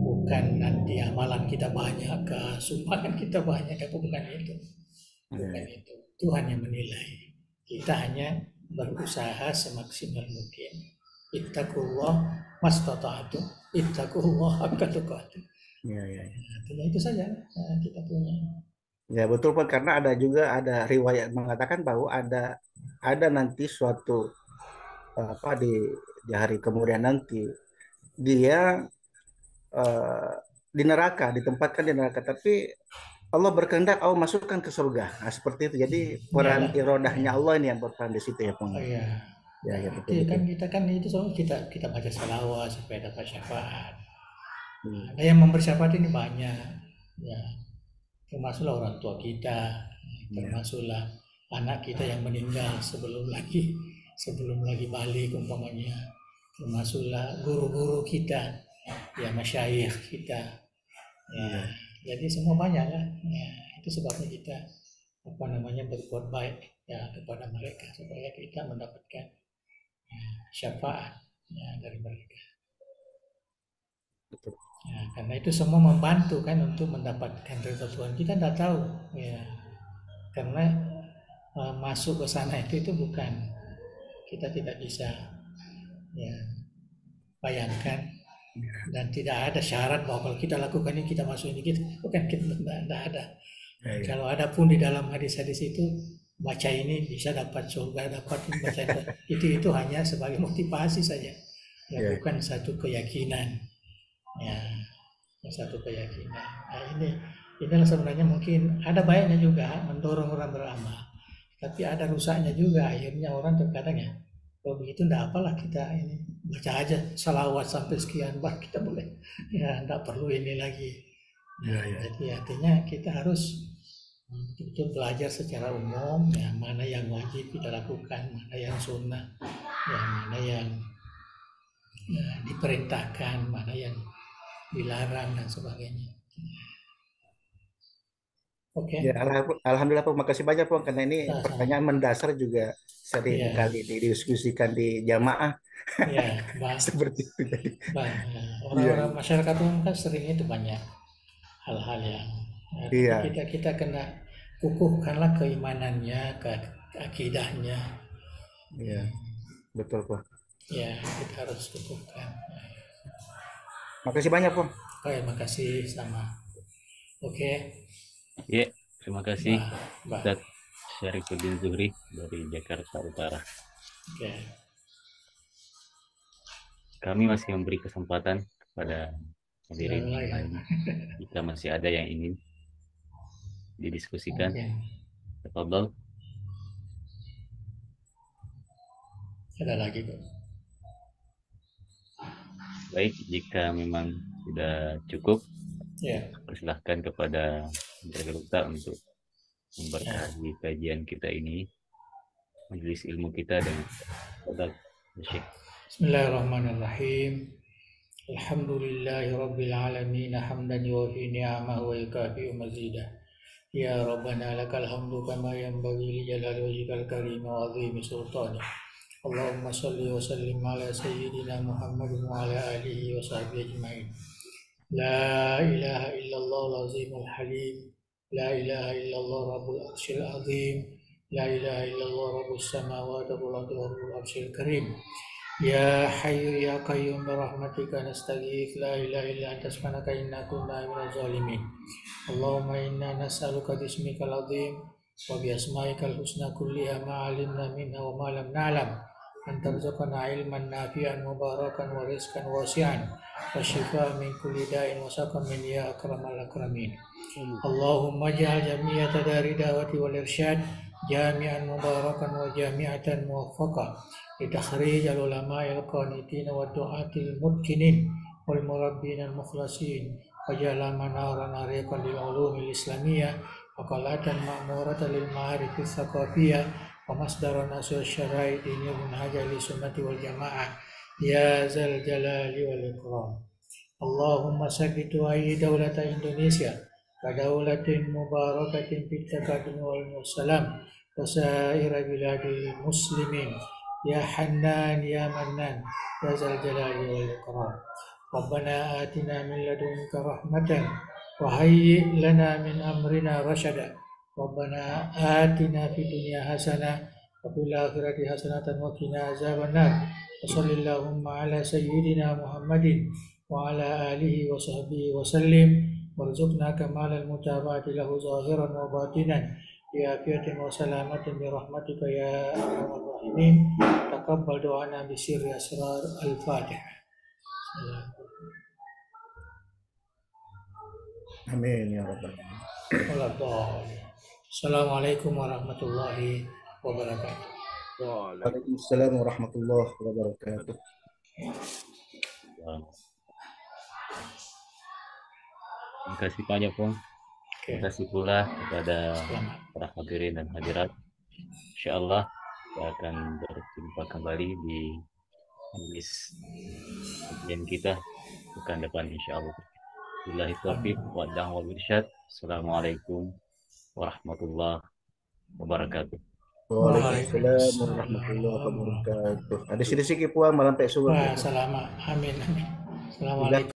Bukan nanti amalan kita banyak, sumbangan kita banyak, bukan itu. Bukan itu. Tuhan yang menilai. Kita hanya berusaha semaksimal mungkin. Ittaqullah mastata'tum. Ittaqullah haqqa tuqatih. Ya. Itu saja kita punya. Ya betul Pak, karena ada riwayat mengatakan bahwa ada nanti suatu di hari kemudian nanti dia di neraka, ditempatkan di neraka, tapi Allah berkehendak Allah masukkan ke surga. Nah, seperti itu. Jadi peran irodahnya Allah ini yang berperan di situ ya, Pak. Oh iya. Ya betul. Kan kita itu soalnya kita baca salawat supaya dapat syafaat. Ada yang memberi syafaat ini banyak. Ya. Termasuklah orang tua kita, termasuklah anak kita yang meninggal sebelum lagi balik umpamanya, termasuklah guru-guru kita, ya masyayikh kita, ya. Jadi semua banyak lah, ya. Itu sebabnya kita berbuat baik ya kepada mereka supaya kita mendapatkan syafaat ya, dari mereka. Betul. Ya, karena itu semua membantu kan untuk mendapatkan ridha Tuhan. Kita tidak tahu ya, karena masuk ke sana itu bukan, kita tidak bisa ya bayangkan, dan tidak ada syarat bahwa kalau kita lakukan ini kita masuk ini, kita bukan, kita tidak ada. Kalau ada pun di dalam hadis-hadis itu baca ini bisa dapat surga, dapat baca itu hanya sebagai motivasi saja ya, bukan satu keyakinan. Ya, satu keyakinan. Nah, inilah sebenarnya mungkin ada baiknya juga mendorong orang beramal, tapi ada rusaknya juga. Akhirnya orang terkadang ya, kalau begitu enggak apalah kita ini baca aja salawat sampai sekian bar kita boleh. Ya, enggak perlu ini lagi. Jadi artinya kita harus betul belajar secara umum ya, mana yang wajib kita lakukan, mana yang sunnah, ya, mana yang diperintahkan, mana yang dilarang dan sebagainya. Oke. Ya, alhamdulillah Pak, makasih banyak Pak, karena ini pertanyaan mendasar juga sering kali didiskusikan di jamaah. Ya, seperti itu jadi. Orang-orang masyarakat umum kan sering itu banyak hal-hal yang kita kena kukuhkanlah keimanannya, akidahnya. Iya, betul Pak. Ya, kita harus kukuhkan. Makasih banyak, Pak. Oke, makasih sama. Oke. Ya, terima kasih Ustaz Syarifuddin Zuhri dari Jakarta Utara. Oke. Kami masih memberi kesempatan kepada hadirin yang lain jika masih ada yang ingin didiskusikan. Tafadhol. Ada lagi, Pak? Baik, jika memang sudah cukup, persilahkan kepada Direktur untuk memberkahi kajian kita ini, majelis ilmu kita, dan Ustaz Syekh. Bismillahirrahmanirrahim. Alhamdulillahi rabbil alamin, hamdan yuwafi ni'amahu wa yukafi'u mazidah. Ya Rabbana lakal hamdu kama yanbaghi li jalali wajhikal karim wa 'azimi sultanik. Allahumma salli wa sallim ala sayyidina Muhammadin wa ala alihi wa sahbihi ajma'in. La ilaha illallah al-azimul halim. La ilaha illallah rabbul arsyil azim. La ilaha illallah rabbus samawati wal ardi rabbul arsyil karim. Ya hayyu ya qayyum bi rahmatika nastaghith. La ilaha illa anta subhanaka inna kunna minaz zalimin. Allahumma inna nas'aluka bismikal azim wa bi asma'ikal husna kulliha ma 'alimna minha wa ma lam na'lam. Antarzuqana ilman nafi'an mubarakan wa rizqan wasi'an wa shifaa min kulli da'in wa saqamin ya akramal akramin. Allahumma ja'al jami'a tadari da'wati wal irsyad جامعا مباركا وجامعة موفقة لتخريج العلماء القانتين والدعاة المتقنين والمربين المخلصين، وجعل منارا عريقا للعلوم الإسلامية وقلعة مأمورة للمعارف الثقافية ومصدر نشر الشرائع الدينية منهجا للسنة والجماعة يا ذا الجلال والإكرام. اللهم ثبت وأيد دولة إندونيسيا كدولة مباركة في التقدم والسلام وسائر بلاد المسلمين يا حنان يا منان يا ذا الجلال والإكرام. ربنا آتنا من لدنك رحمة وهيئ لنا من أمرنا رشدا. ربنا آتنا في الدنيا حسنة وفي الآخرة حسنة وقنا عذاب النار. وصل اللهم على سيدنا محمد وعلى آله وصحبه وسلم، وارزقنا كمال المتابعة له ظاهرا وباطنا بعافية وسلامة برحمتك يا أرحم الراحمين. تقبل دعانا بسر أسرار الفاتحة. Amin ya rabbal alamin. Assalamualaikum warahmatullahi wabarakatuh. Waalaikumsalam warahmatullahi wabarakatuh. Terima kasih banyak, Pong. Terima kasih pula kepada para hadirin dan hadirat. Insyaallah kita akan berjumpa kembali di majelis kajian kita pekan depan insyaallah. Billahi taufiq wa hidayah wal irsyad. Assalamualaikum warahmatullahi wabarakatuh. Waalaikumsalam warahmatullahi wabarakatuh. Ada sedikit puan malam pek suruh. Salamat. Amin. Assalamualaikum.